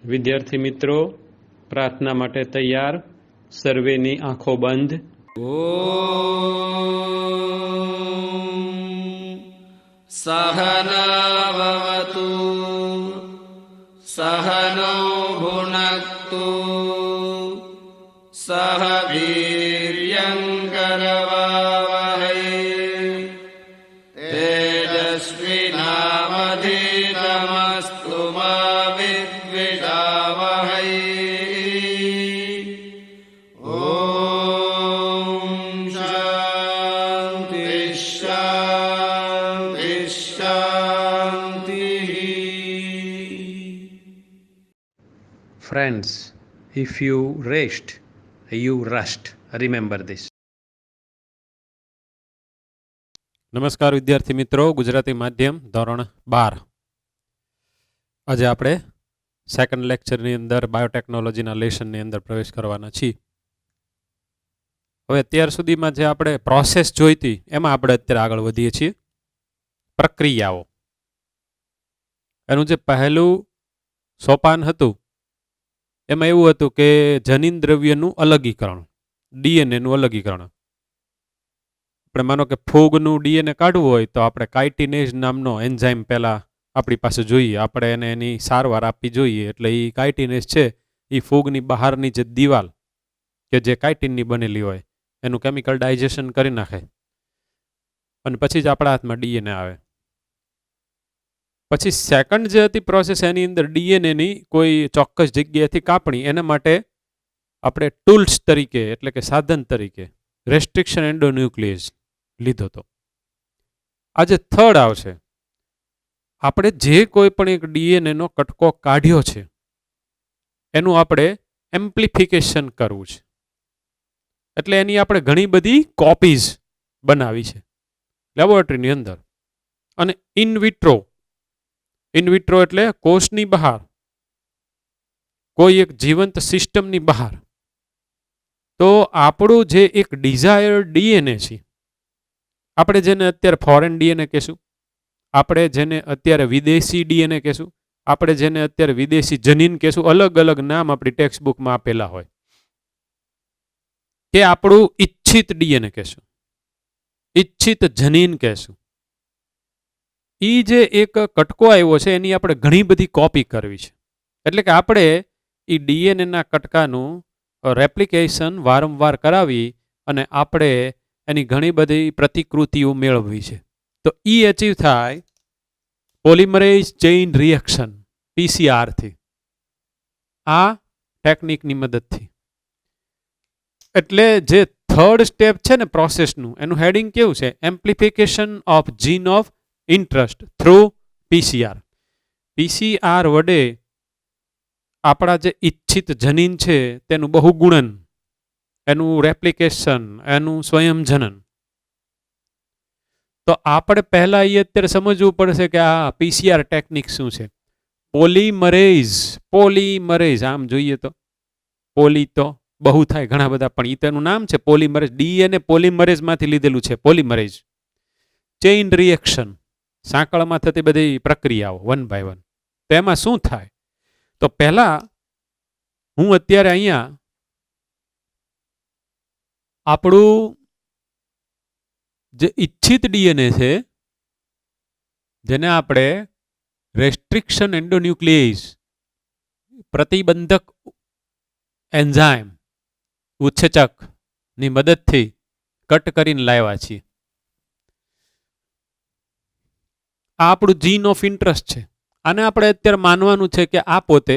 વિદ્યાર્થી મિત્રો, પ્રાર્થના માટે તૈયાર. સર્વેની આંખો બંધ. સહનાવતુ સહનૌ ભુનક્તુ સહ વીર્યં કરવાવહૈ તેજસ્વિનાવધીતમસ્તુ મા વિદ્વિષાવહૈ. Friends, if you rest, you rust. Remember this. નમસ્કાર વિદ્યાર્થી મિત્રો, ગુજરાતી માધ્યમ ધોરણ 12. આજે આપણે સેકન્ડ લેક્ચરની અંદર બાયોટેકનોલોજીના લેસનની અંદર પ્રવેશ કરવાના છીએ. હવે અત્યાર સુધીમાં જે આપણે પ્રોસેસ જોઈતી એમાં આપણે અત્યારે આગળ વધીએ છીએ. પ્રક્રિયાઓ, એનું જે પહેલું સોપાન હતું એમાં એવું હતું કે જનીન દ્રવ્યનું અલગીકરણ, ડીએનએનું અલગીકરણ. આપણે માનો કે ફૂગનું ડીએનએ કાઢવું હોય તો આપણે કાઇટિનેઝ નામનો એન્ઝાઇમ પહેલાં આપણી પાસે જોઈએ, આપણે એને એની સારવાર આપવી જોઈએ. એટલે એ કાઇટિનેઝ છે એ ફૂગની બહારની જે દિવાલ કે જે કાઇટિનની બનેલી હોય એનું કેમિકલ ડાયજેશન કરી નાખે અને પછી જ આપણા હાથમાં ડીએનએ આવે. પછી સેકન્ડ જે હતી પ્રોસેસ, એની અંદર ડીએનએની કોઈ ચોક્કસ જગ્યાએથી કાપણી, એના માટે આપણે ટૂલ્સ તરીકે એટલે કે સાધન તરીકે રેસ્ટ્રિક્શન એન્ડોન્યુક્લિયેઝ લીધો હતો. આજે થર્ડ આવશે. આપણે જે કોઈ પણ એક ડીએનએનો કટકો કાઢ્યો છે એનું આપણે એમ્પ્લિફિકેશન કરવું છે. એટલે એની આપણે ઘણી બધી કોપીઝ બનાવી છે લેબોરેટરીની અંદર. અને ઇનવિટ્રો એટલે કોષની બહાર, કોઈ એક જીવંત સિસ્ટમની બહાર. તો આપણું જે એક ડિઝાયર્ડ ડીએનએ છે, આપણે જેને અત્યારે ફોરેન ડીએનએ કહેશું, આપણે જેને અત્યારે વિદેશી ડીએનએ કહેશું, આપણે જેને અત્યારે વિદેશી જનીન કહેશું, અલગ અલગ નામ આપણી ટેક્સ્ટ બુકમાં આપેલા હોય, કે આપણું ઈચ્છિત ડીએનએ કહેશું, ઈચ્છિત જનીન કહેશું. એ જે એક કટકો આવ્યો છે એની આપણે ઘણી બધી કોપી કરવી છે. એટલે કે આપણે એ ડીએનએના કટકાનું રેપ્લિકેશન વારંવાર કરાવી અને આપણે એની ઘણી બધી પ્રતિકૃતિઓ મેળવવી છે. તો એ અચીવ થાય પોલિમરેઝ ચેઇન રિએક્શન પીસીઆરથી, આ ટેકનિકની મદદથી. એટલે જે થર્ડ સ્ટેપ છે ને પ્રોસેસનું, એનું હેડિંગ કેવું છે? Amplification of gene of interest through PCR. PCR વડે આપણા જે ઈચ્છિત જનીન છે તેનું બહુગુણન, એનું રેપ્લિકેશન, એનું સ્વયંજનન. તો આપણે પહેલા એ અત્યારે સમજવું પડશે કે આ પીસીઆર ટેકનિક શું છે. પોલિમરેઝ આમ જોઈએ તો પોલી તો બહુ થાય ઘણા બધા, પણ તેનું નામ છે પોલિમરેઝ. ડીએનએ પોલિમરેઝમાંથી લીધેલું છે પોલિમરેઝ. ચેઇન રિએક્શન, સાંકળમાં થતી બધી પ્રક્રિયાઓ વન બાય વન. તો એમાં શું થાય? તો પહેલા હું અત્યારે અહીંયા આપણું જે ઈચ્છિત ડીએનએ છે, જેને આપણે રેસ્ટ્રિક્શન એન્ડોન્યુક્લિયેઝ પ્રતિબંધક એન્ઝાઇમ ઉત્સેચકની મદદથી કટ કરીને લાવ્યા છીએ. આ આપણું જીન ઓફ ઇન્ટરેસ્ટ છે. આને આપણે અત્યારે માનવાનું છે કે આ પોતે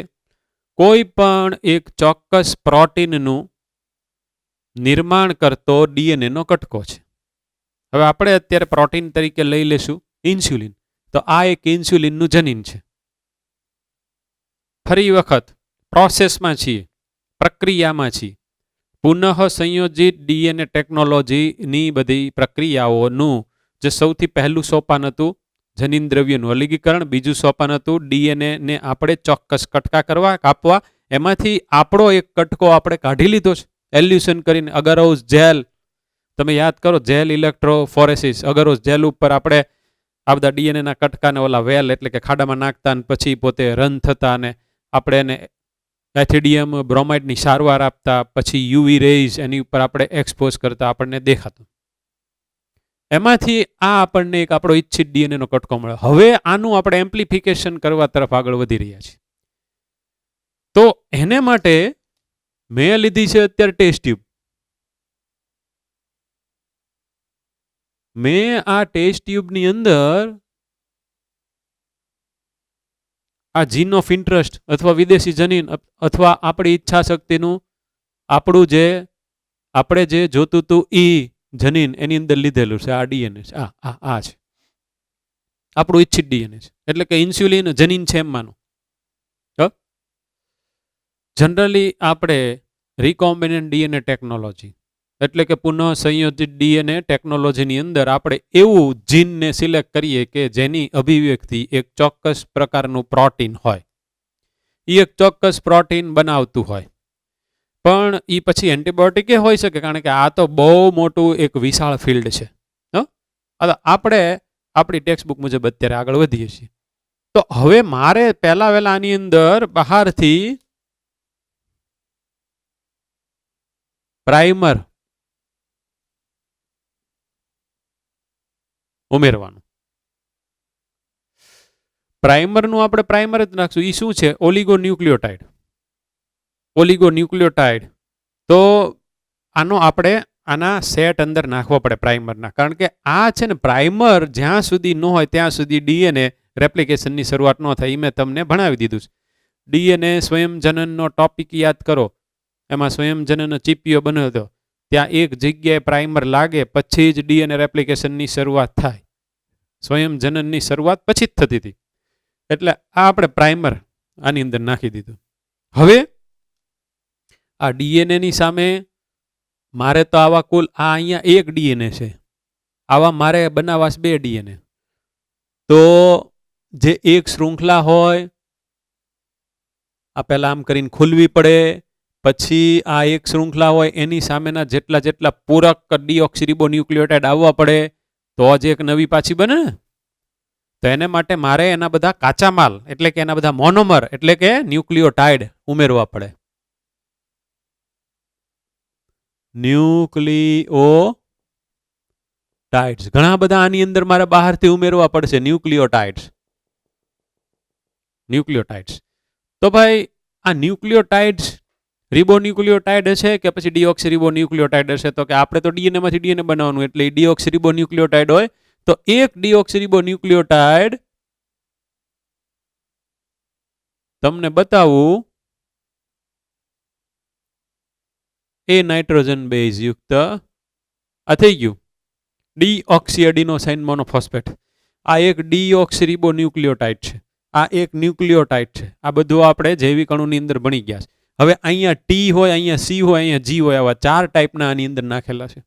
કોઈ પણ એક ચોક્કસ પ્રોટીનનું નિર્માણ કરતો ડીએનએનો કટકો છે. હવે આપણે અત્યારે પ્રોટીન તરીકે લઈ લેશું ઇન્સ્યુલિન. તો આ એક ઇન્સ્યુલિનનું જનીન છે. ફરી વખત પ્રોસેસમાં છીએ, પ્રક્રિયામાં છીએ. પુનઃ સંયોજિત ડીએનએ ટેકનોલોજીની બધી પ્રક્રિયાઓનું જે સૌથી પહેલું સોપાન હતું જનીન દ્રવ્યનું અલગીકરણ, બીજું સોપાન હતું ડીએનએને આપણે ચોક્કસ કટકા કરવા, કાપવા. એમાંથી આપણો એક કટકો આપણે કાઢી લીધો છે એલ્યુશન કરીને. અગરોઝ જેલ, તમે યાદ કરો, જેલ ઇલેક્ટ્રોફોરેસિસ, અગરોઝ જેલ ઉપર આપણે આ બધા ડીએનએના કટકાને ઓલા વેલ એટલે કે ખાડામાં નાખતા અને પછી પોતે રન થતા અને આપણે એને એથિડિયમ બ્રોમાઇડની સારવાર આપતા, પછી યુવી રેઝ એની ઉપર આપણે એક્સપોઝ કરતા આપણને દેખાતું. એમાંથી આ આપણને એક આપણો ઇચ્છિત ડીએનએનો કટકો મળે. હવે આનું આપણે એમ્પ્લિફિકેશન કરવા તરફ આગળ વધી રહ્યા છીએ. તો એને માટે મેં લીધી છે અત્યારે ટેસ્ટ ટ્યુબ. મેં આ ટેસ્ટ ટ્યુબની અંદર આ જીન ઓફ ઇન્ટરેસ્ટ અથવા વિદેશી જનીન અથવા આપણી ઈચ્છા શક્તિનું આપણું જે આપણે જે જોતું હતું ઈ જનીન એની અંદર લીધેલું છે. આ ડીએનએ છે, આ છે આપણું ઈચ્છિત ડીએનએ છે. એટલે કે ઇન્સ્યુલિન જનીન છે એમ માનો. જનરલી આપણે રિકોમ્બિનન્ટ ડીએનએ ટેકનોલોજી એટલે કે પુનઃ સંયોજિત ડીએનએ ટેકનોલોજીની અંદર આપણે એવું જીનને સિલેક્ટ કરીએ કે જેની અભિવ્યક્તિ એક ચોક્કસ પ્રકારનું પ્રોટીન હોય, એ એક ચોક્કસ પ્રોટીન બનાવતું હોય. પણ એ પછી એન્ટીબાયોટિક એ હોઈ શકે, કારણ કે આ તો બહુ મોટું એક વિશાળ ફિલ્ડ છે. આપણે આપણી ટેક્સ્ટ બુક મુજબ અત્યારે આગળ વધીએ છીએ. તો હવે મારે પહેલા વહેલા આની અંદર બહારથી પ્રાઇમર ઉમેરવાનું. પ્રાઇમરનું આપણે પ્રાઇમર જ નાખશું. એ શું છે? ઓલિગોન્યુક્લિયોટાઇડ. ઓલિગોન્યુક્લિયોટાઇડ. તો આનો આપણે આના સેટ અંદર નાખવો પડે પ્રાઇમરના, કારણ કે આ છે ને પ્રાઇમર જ્યાં સુધી ન હોય ત્યાં સુધી ડીએનએ રેપ્લિકેશનની શરૂઆત ન થાય. એ મેં તમને ભણાવી દીધું છે. ડીએનએ સ્વયંજનનનો ટોપિક યાદ કરો, એમાં સ્વયંજનનનો ચીપિયો બન્યો હતો, ત્યાં એક જગ્યાએ પ્રાઇમર લાગે પછી જ ડીએનએ રેપ્લિકેશનની શરૂઆત થાય. સ્વયંજનનની શરૂઆત પછી જ થતી હતી. એટલે આ આપણે પ્રાઇમર આની અંદર નાખી દીધું. હવે આ ડીએનએની સામે મારે તો આવા કુલ આ અહીંયા એક ડીએનએ છે, આવા મારે બનાવવા 2 ડીએનએ. તો જે એક શૃંખલા હોય આ પહેલા આમ કરીને ખુલવી પડે, પછી આ એક શૃંખલા હોય એની સામેના જેટલા પૂરક ડીઓક્સીરીબોન્યુક્લિયોટાઇડ આવવા પડે તો જ એક નવી પાછી બને ને. તો એને માટે મારે એના બધા કાચા માલ એટલે કે એના બધા મોનોમર એટલે કે ન્યુક્લિયોટાઇડ ઉમેરવા પડે. ન્યુક્લિયોટાઇડ્સ ઘણા બધા આની અંદર મારે બહારથી ઉમેરવા પડશે. ન્યુક્લિયોટાઇડ્સ. તો ભાઈ આ ન્યુક્લિયોટાઇડ્સ રિબોન્યુક્લિયોટાઇડ હશે કે પછી ડીઓક્સીરીબોન્યુક્લિયોટાઇડ હશે? તો કે આપણે તો ડીએનએ માંથી ડીએનએ બનાવવાનું, એટલે ડીઓક્સીરીબોન્યુક્લિયોટાઇડ હોય. તો એક ડીઓક્સીરીબોન્યુક્લિયોટાઇડ તમને બતાવું, એ નાઇટ્રોજન બેઝ યુક્ત આ થઈ ગયું ડીઓક્સીએડિનોસાઇન મોનોફોસ્ફેટ. આ એક ડીઓક્સીરીબોન્યુક્લિયોટાઇડ છે, આ એક ન્યુક્લિયોટાઇડ છે. આ બધું આપણે જૈવિક અણુની અંદર ભણી ગયા છે. હવે અહીંયા ટી હોય, અહીંયા સી હોય, અહીંયા જી હોય, આવા 4 ટાઈપના આની અંદર નાખેલા છે.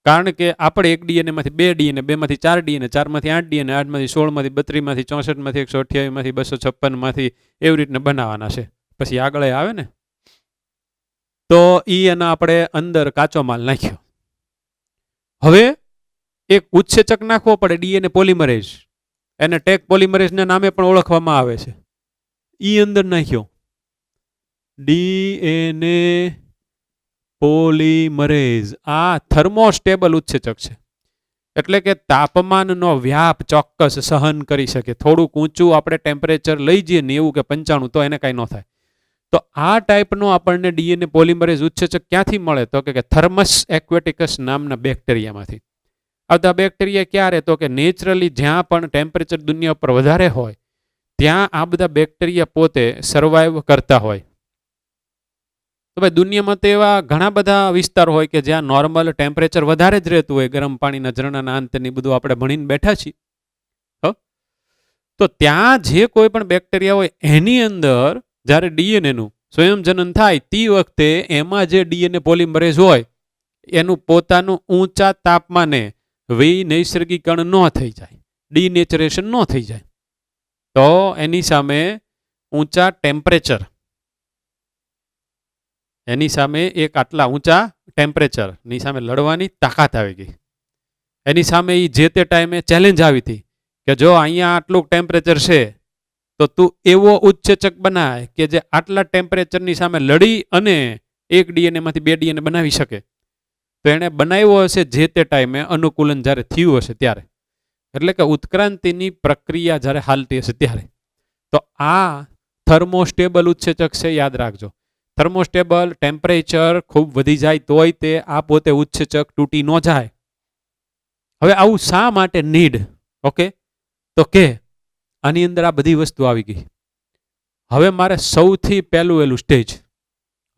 કારણ કે આપણે એક ડીએનએ માંથી 2 ડીએનએ, 2 માંથી 4 ડીએનએ, 4 માંથી 8 ડીએનએ, 8 માંથી 16 માંથી 32 માંથી 64 માંથી 128 માંથી 256 માંથી એવી રીતને બનાવવાના છે. પછી આગળ આવે ને તો એના આપણે અંદર કાચો માલ નાખ્યો. હવે એક ઉત્સેચક નાખવો પડે, ડીએનએ પોલિમરેઝ. એને ટેક પોલિમરેઝના નામે પણ ઓળખવામાં આવે છે. ઈ અંદર નાખ્યો ડીએનએ પોલિમરેઝ. આ થર્મોસ્ટેબલ ઉત્સેચક છે, એટલે કે તાપમાનનો વ્યાપ ચોક્કસ સહન કરી શકે. થોડુંક ઊંચું આપણે ટેમ્પરેચર લઈ જઈએ 90 કે 95 તો એને કાંઈ ન થાય. તો આ ટાઈપનો આપણને ડીએનએ પોલિમરેઝ ઉત્સેચક ક્યાંથી મળે? તો કે થર્મસ એક્વેટિકસ નામના બેક્ટેરિયામાંથી. આ બધા બેક્ટેરિયા ક્યારે? તો કે નેચરલી જ્યાં પણ ટેમ્પરેચર દુનિયા પર વધારે હોય ત્યાં આ બધા બેક્ટેરિયા પોતે સર્વાઈવ કરતા હોય. તો ભાઈ દુનિયામાં તો એવા ઘણા બધા વિસ્તાર હોય કે જ્યાં નોર્મલ ટેમ્પરેચર વધારે જ રહેતું હોય, ગરમ પાણીના ઝરણાના અંતની બધું આપણે ભણીને બેઠા છીએ. તો ત્યાં જે કોઈ પણ બેક્ટેરિયા હોય એની અંદર જ્યારે ડીએનએનું સ્વયંજનન થાય તે વખતે એમાં જે ડીએનએ પોલિમરેઝ હોય એનું પોતાનું ઊંચા તાપમાને વિનૈસર્ગીકરણ ન થઈ જાય, ડીનેચરેશન ન થઈ જાય, તો એની સામે ઊંચા ટેમ્પરેચર, એની સામે એક આટલા ઊંચા ટેમ્પરેચરની સામે લડવાની તાકાત આવી ગઈ. એની સામે એ જે તે ટાઈમે ચેલેન્જ આવી હતી કે જો અહીંયા આટલું ટેમ્પરેચર છે તો તું એવો ઉત્સેચક બનાય કે જે આટલા ટેમ્પરેચરની સામે લડી અને એક ડીએનએ માંથી 2 ડીએનએ બનાવી શકે. તો એણે બનાવ્યો હશે જે તે ટાઈમે અનુકૂલન જ્યારે થયું હશે ત્યારે, એટલે કે ઉત્ક્રાંતિની પ્રક્રિયા જ્યારે હાલતી હશે ત્યારે. તો આ થર્મોસ્ટેબલ ઉત્સેચક છે, યાદ રાખજો. થર્મોસ્ટેબલ ટેમ્પરેચર ખૂબ વધી જાય તોય તે આ પોતે ઉત્સેચક તૂટી ન જાય. હવે આવું શા માટે નીડ? ઓકે, તો કે આની અંદર આ બધી વસ્તુ આવી ગઈ. હવે મારે સૌથી પહેલું સ્ટેજ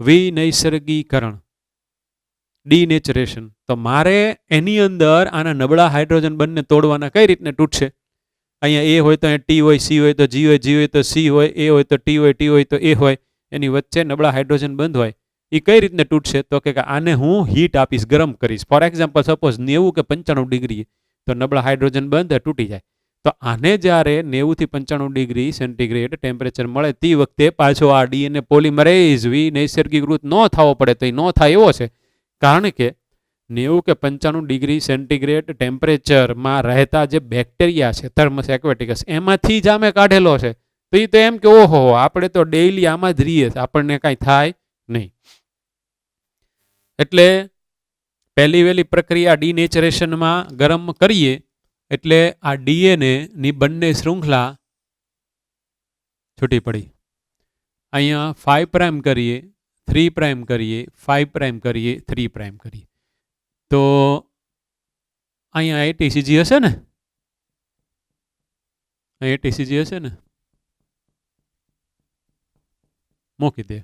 વિનૈસર્ગીકરણ, ડીનેચરેશન. તો મારે એની અંદર આના નબળા હાઇડ્રોજન બંને તોડવાના. કઈ રીતને તૂટશે? અહીંયા એ હોય તો અહીંયા ટી હોય, સી હોય તો જી હોય, જી હોય તો સી હોય, એ હોય તો ટી હોય, ટી હોય તો એ હોય, એની વચ્ચે નબળા હાઇડ્રોજન બંધ હોય. એ કઈ રીતને તૂટશે? તો કે આને હું હીટ આપીશ, ગરમ કરીશ. ફોર એક્ઝામ્પલ સપોઝ 90 કે 95 ડિગ્રી, તો નબળા હાઇડ્રોજન બંધ તૂટી જાય. તો આને જ્યારે 90 થી 95 ડિગ્રી સેન્ટીગ્રેડ ટેમ્પરેચર મળે તે વખતે પાછો આ ડીએનએ પોલિમરેઝ વિનૈસર્ગીકૃત ન થવો પડે. તો એ ન થાય એવો છે, કારણ કે 90 કે 95 ડિગ્રી સેન્ટીગ્રેડ ટેમ્પરેચરમાં રહેતા જે બેક્ટેરિયા છે થર્મસ એક્વેટિકસ, એમાંથી જ આમે કાઢેલો છે. તો એ તો એમ કે ઓહો આપણે તો ડેઈલી આમાં જ રહીએ, આપણને કાંઈ થાય નહીં. એટલે પહેલી વહેલી પ્રક્રિયા ડીનેચરેશનમાં ગરમ કરીએ એટલે આ ડીએનએ ની બંને શૃંખલા છૂટી પડી. અહીંયા 5 પ્રાઇમ કરીએ, 3 પ્રાઇમ કરીએ, 5 પ્રાઇમ કરીએ, 3 પ્રાઇમ કરીએ, તો અહીંયા એટીસીજી હશે ને? અહીં એટીસીજી હશે ને? મૂકી દે,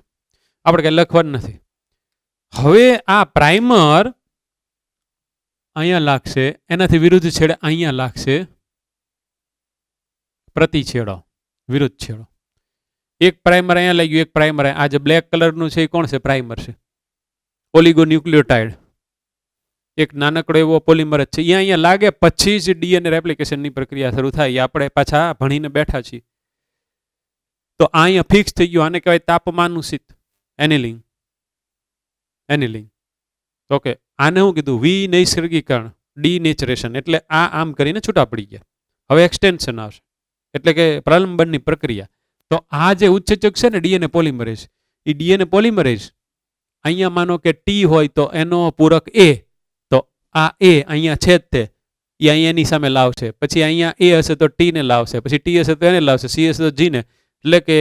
આપણે કઈ લખવાનું નથી. હવે આ પ્રાઇમર અહીંયા લાગશે, એનાથી વિરુદ્ધ છેડે અહીંયા લાગશે પ્રતિછેડો, વિરુદ્ધ છેડો. એક પ્રાઇમર અહીંયા લાગ્યું, એક પ્રાઇમર. આ જે બ્લેક કલરનું છે એ કોણ છે? પ્રાઇમર છે. ઓલિગોન્યુક્લિયોટાઇડ, એક નાનકડો એવો પોલિમર જ છે. એ અહીંયા લાગે પછી જ ડીએનએ રેપ્લિકેશનની પ્રક્રિયા શરૂ થાય. આપણે પાછા ભણીને બેઠા છીએ. તો આ અહીંયા ફિક્સ થઈ ગયું. આને કહેવાય તાપમાનનું શીત, એનિલિંગ. એનિલિંગ. ઓકે, આને હું કીધું? વિનૈસર્ગીકરણ, ડીનેચરેશન. એટલે આ આમ કરીને છૂટા પડી ગયા. હવે એક્સટેન્શન આવશે, એટલે કે પ્રલંબનની પ્રક્રિયા. તો આ જે ઉત્સેચક છે ને ડીએનએ પોલિમરેઝ, એ ડીએનએ પોલિમરેઝ અહીંયા માનો કે ટી હોય તો એનો પૂરક એ, તો આ એ અહીંયા છે જ તે, એ અહીંયા એની સામે લાવશે. પછી અહીંયા એ હશે તો ટી ને લાવશે, પછી ટી હશે તો એને લાવશે, સી હશે તો જી ને. એટલે કે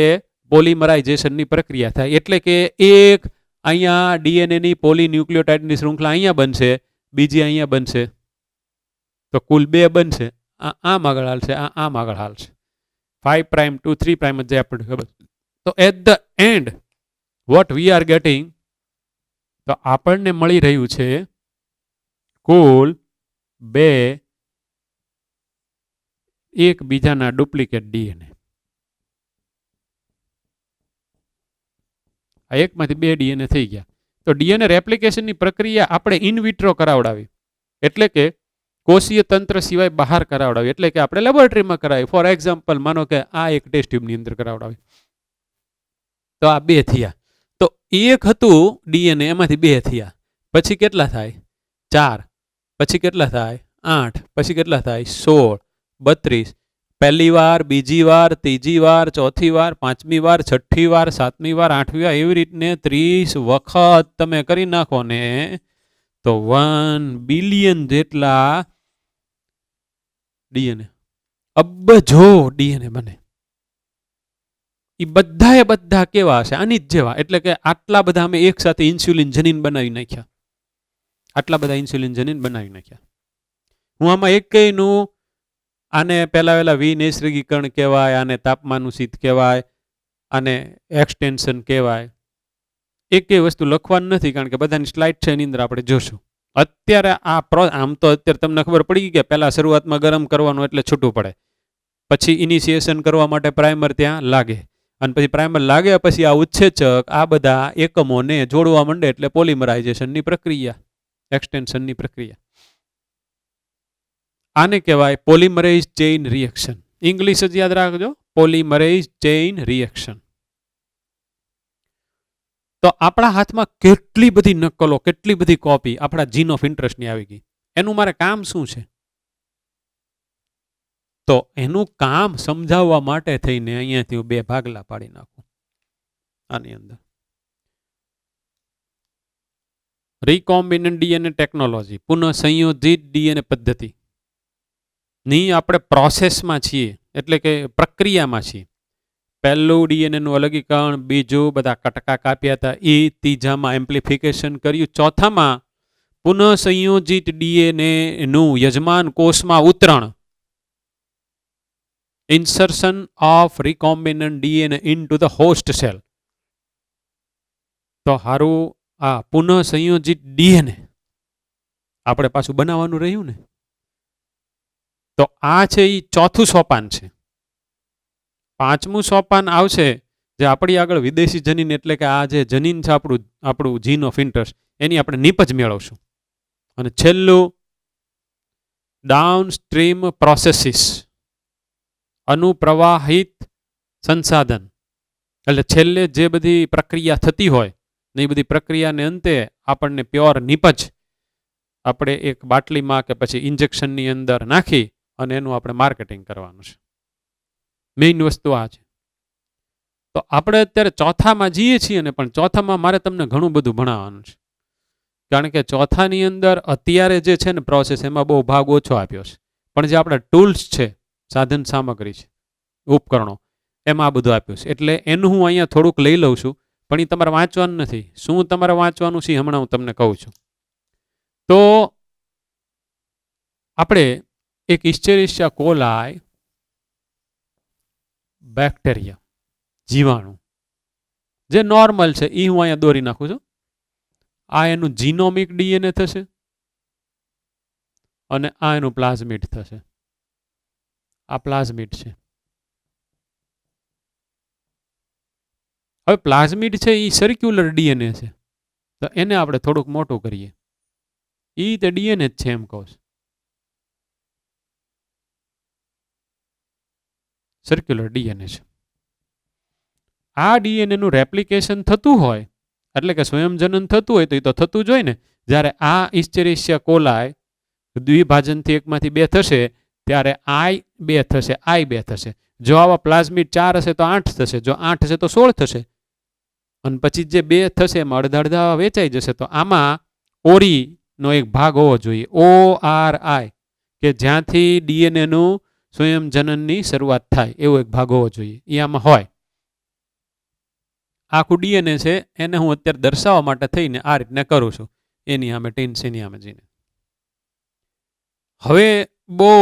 પોલિમરાઇઝેશનની પ્રક્રિયા થાય. એટલે કે એક અહીંયા ડીએનએની પોલીન્યુક્લિયોટાઇડની શૃંખલા અહીંયા બનશે, બીજી અહીંયા બનશે, તો કુલ 2 બનશે. આમ આગળ હાલશે, આમ આગળ હાલશે. 5 પ્રાઇમ ટુ 3 પ્રાઇમ જ જાય આપણને ખબર. તો at the end what we are getting, તો આપણને મળી રહ્યું છે કુલ 2 એકબીજાના ડુપ્લિકેટ ડીએનએ. આ એકમાંથી 2 ડીએનએ થઈ ગયા. તો ડીએનએ રેપ્લિકેશનની પ્રક્રિયા આપણે ઇન વિટ્રો કરાવડાવી, એટલે કે કોષીય તંત્ર સિવાય બહાર કરાવડાવી, એટલે કે આપણે લેબોરેટરીમાં કરાવી. ફોર એક્ઝામ્પલ માનો કે આ એક ટેસ્ટ ટ્યુબની અંદર કરાવડાવી, તો આ 2 થયા. તો એક હતું ડીએનએ, એમાંથી 2 થયા. પછી કેટલા થાય? 4. પછી કેટલા થાય? 8. પછી કેટલા થાય? 16, 32. પહેલી વાર, બીજી વાર, ત્રીજી વાર, ચોથી વાર, પાંચમી વાર, છઠ્ઠી વાર, સાતમી વાર, આઠમી વાર, એવી રીતને 30 વખત તમે કરી નાખો ને તો 1 બિલિયન જેટલા ડીએનએ, અબજો ડીએનએ બને. એ બધા કેવા હશે? આની જ જેવા. એટલે કે આટલા બધા અમે એક સાથે ઇન્સ્યુલિન જનીન બનાવી નાખ્યા. આટલા બધા ઇન્સ્યુલિન જનીન બનાવી નાખ્યા. હું આમાં એકનું આને પહેલા વિનૈસર્ગીકરણ કહેવાય, આને તાપમાનનું શીત કહેવાય, આને એક્સટેન્શન કહેવાય. એકેય વસ્તુ લખવાનું નથી, કારણ કે બધાની સ્લાઇડ છે એની અંદર આપણે જોશું. અત્યારે આમ તો અત્યારે તમને ખબર પડી ગઈ કે પહેલાં શરૂઆતમાં ગરમ કરવાનું એટલે છૂટું પડે, પછી ઇનિશિએશન કરવા માટે પ્રાઇમર ત્યાં લાગે, અને પછી પ્રાઇમર લાગે પછી આ ઉત્સેચક આ બધા એકમોને જોડવા માંડે, એટલે પોલિમરાઇઝેશનની પ્રક્રિયા, એક્સટેન્શનની પ્રક્રિયા. આને કહેવાય પોલિમરેઝ ચેઇન રિએક્શન. ઇંગ્લિશ જ યાદ રાખજો, પોલિમરેઝ ચેઇન રિએક્શન. તો આપણા હાથમાં કેટલી બધી નકલો, કેટલી બધી કોપી આપણા જીન ઓફ ઇન્ટરેસ્ટની આવી ગઈ. એનું મારે કામ શું છે? તો એનું કામ સમજાવવા માટે થઈને અહીંયાથી હું 2 ભાગલા પાડી નાખું આની અંદર. રિકોમ્બિનન્ટ ડીએનએ ટેકનોલોજી, પુનઃ સંયોજિત ડીએનએ પદ્ધતિ ની આપણે પ્રોસેસમાં છીએ, એટલે કે પ્રક્રિયામાં છીએ. પહેલું ડીએનએનું અલગીકરણ, બીજું બધા કટકા કાપ્યા હતા એ, ત્રીજામાં એમ્પ્લિફિકેશન કર્યું, ચોથામાં પુનઃ સંયોજિત ડીએનએનું યજમાન કોષમાં ઉતરણ, insertion of recombinant DNA into the host cell. તો હારું આ પુનઃ સંયોજિત ડીએનએ આપણે પાછું બનાવવાનું રહ્યું ને, તો આ છે એ ચોથું સોપાન છે. પાંચમું સોપાન આવશે જે આપણી આગળ વિદેશી જનીન, એટલે કે આ જે જનીન છે આપણું જીન ઓફ ઇન્ટરેસ્ટ, એની આપણે નીપજ મેળવશું. અને છેલ્લું ડાઉન સ્ટ્રીમ પ્રોસેસીસ, અનુપ્રવાહિત સંસાધન, એટલે છેલ્લે જે બધી પ્રક્રિયા થતી હોય ને એ બધી પ્રક્રિયાને અંતે આપણને પ્યોર નીપજ આપણે એક બાટલીમાં કે પછી ઇન્જેક્શનની અંદર નાખી અને એનું આપણે માર્કેટિંગ કરવાનું છે. મેઇન વસ્તુ આ છે. તો આપણે અત્યારે ચોથામાં જઈએ છીએ ને, પણ ચોથામાં મારે તમને ઘણું બધું ભણાવવાનું છે. કારણ કે ચોથાની અંદર અત્યારે જે છે ને પ્રોસેસ, એમાં બહુ ભાગ ઓછો આપ્યો છે. પણ જે આપણા ટૂલ્સ છે, સાધન સામગ્રી છે, ઉપકરણો, એમાં આ બધું આપ્યું છે. એટલે એનું હું અહીંયા થોડુંક લઈ લઉં છું, પણ એ તમારે વાંચવાનું નથી. શું તમારે વાંચવાનું છે હમણાં હું તમને કહું છું. તો આપણે એક ઇસ્ચેરિશિયા કોલાય બેક્ટેરિયા, જીવાણુ જે નોર્મલ છે એ હું અહીંયા દોરી નાખું છું. આ એનું જીનોમિક ડીએનએ થશે અને આ એનું પ્લાઝમિડ થશે. આ પ્લાઝમિડ છે. હવે પ્લાઝમિડ છે એ સર્ક્યુલર ડીએનએ છે, તો એને આપણે થોડુંક મોટું કરીએ. એ તે ડીએનએ જ છે એમ કહું છું. સર્ક્યુલર ડીએનએ છે. આ ડીએનએનું રેપ્લિકેશન થતું હોય, એટલે કે સ્વયંજનન થતું હોય તો એ તો થતું જ હોય ને. જ્યારે આ ઇસ્ચેરિશિયા કોલાય દ્વિભાજનથી એકમાંથી 2 થશે ત્યારે I2 થશે, I2 થશે. જો આવા પ્લાઝમિડ 4 હશે તો 8 થશે, જો 8 હશે તો 16 થશે. અને પછી જે 2 થશે એમાં અડધા વેચાઈ જશે. તો આમાં ઓરીનો એક ભાગ હોવો જોઈએ, ORI, કે જ્યાંથી ડીએનએનું સ્વયંજનનની શરૂઆત થાય એવો એક ભાગ હોવો જોઈએ. એ આમાં હોય. આખું ડીએનએ છે એને હું અત્યારે દર્શાવવા માટે થઈને આ રીતને કરું છું, એની સામે ટીન્સ, એની સામે જઈને. હવે બહુ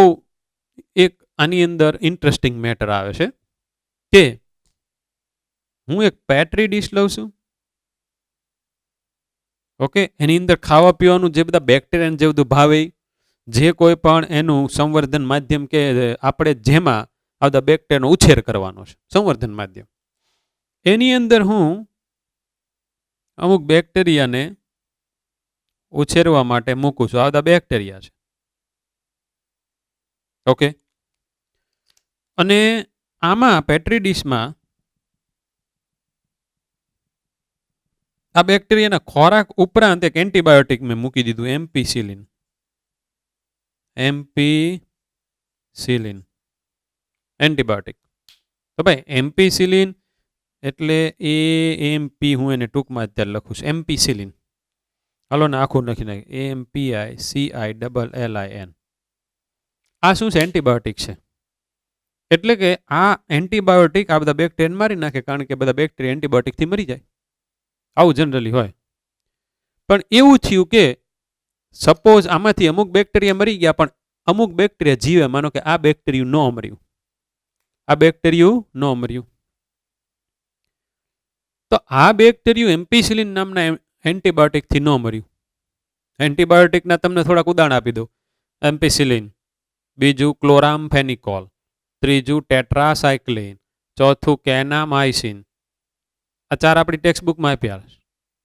એક આની અંદર ઇન્ટરેસ્ટિંગ મેટર આવે છે કે હું એક પેટ્રી ડીશ લઉં છું. ઓકે, એની અંદર ખાવા પીવાનું જે બધા બેક્ટેરિયા જે બધું ભાવે, જે કોઈ પણ એનું સંવર્ધન માધ્યમ કે આપણે જેમાં આ બધા બેક્ટેરિયાનો ઉછેર કરવાનો છે, સંવર્ધન માધ્યમ, એની અંદર હું અમુક બેક્ટેરિયાને ઉછેરવા માટે મૂકું છું. આ બધા બેક્ટેરિયા છે. ઓકે, અને આમાં પેટ્રી ડીશમાં આ બેક્ટેરિયાના ખોરાક ઉપરાંત એક એન્ટીબાયોટિક મેં મૂકી દીધું, એમ્પીસિલિન. એન્ટીબાયોટિક. તો ભાઈ એમ્પીસિલિન એટલે AMP, હું એને ટૂંકમાં અત્યારે લખું છું, એમ્પીસિલિન. હાલો ને આખું લખી નાખી, AMPICILLIN. આ શું છે? એન્ટીબાયોટિક છે. એટલે કે આ એન્ટીબાયોટિક આ બધા બેક્ટેરિયાને મારી નાખે, કારણ કે બધા બેક્ટેરિયા એન્ટીબાયોટિકથી મરી જાય. આવું જનરલી હોય. પણ એવું થયું કે સપોઝ આમાંથી અમુક બેક્ટેરિયા મરી ગયા, પણ અમુક બેક્ટેરિયા જીવે. માનો કે આ બેક્ટેરિયું ન મર્યું, આ બેક્ટેરિયું ન મર્યું, તો આ બેક્ટેરિયું એમ્પીસિલિન નામના એન્ટીબાયોટિકથી ન મર્યું. એન્ટીબાયોટિકના તમને થોડાક ઉદાહરણ આપી દઉં. એમ્પીસિલિન, બીજું ક્લોરામફેનિકોલ, ત્રીજું ટેટ્રાસાયક્લિન, ચોથું કેનામાઇસિન. આ 4 આપણી ટેક્સ્ટબુકમાં આપ્યા.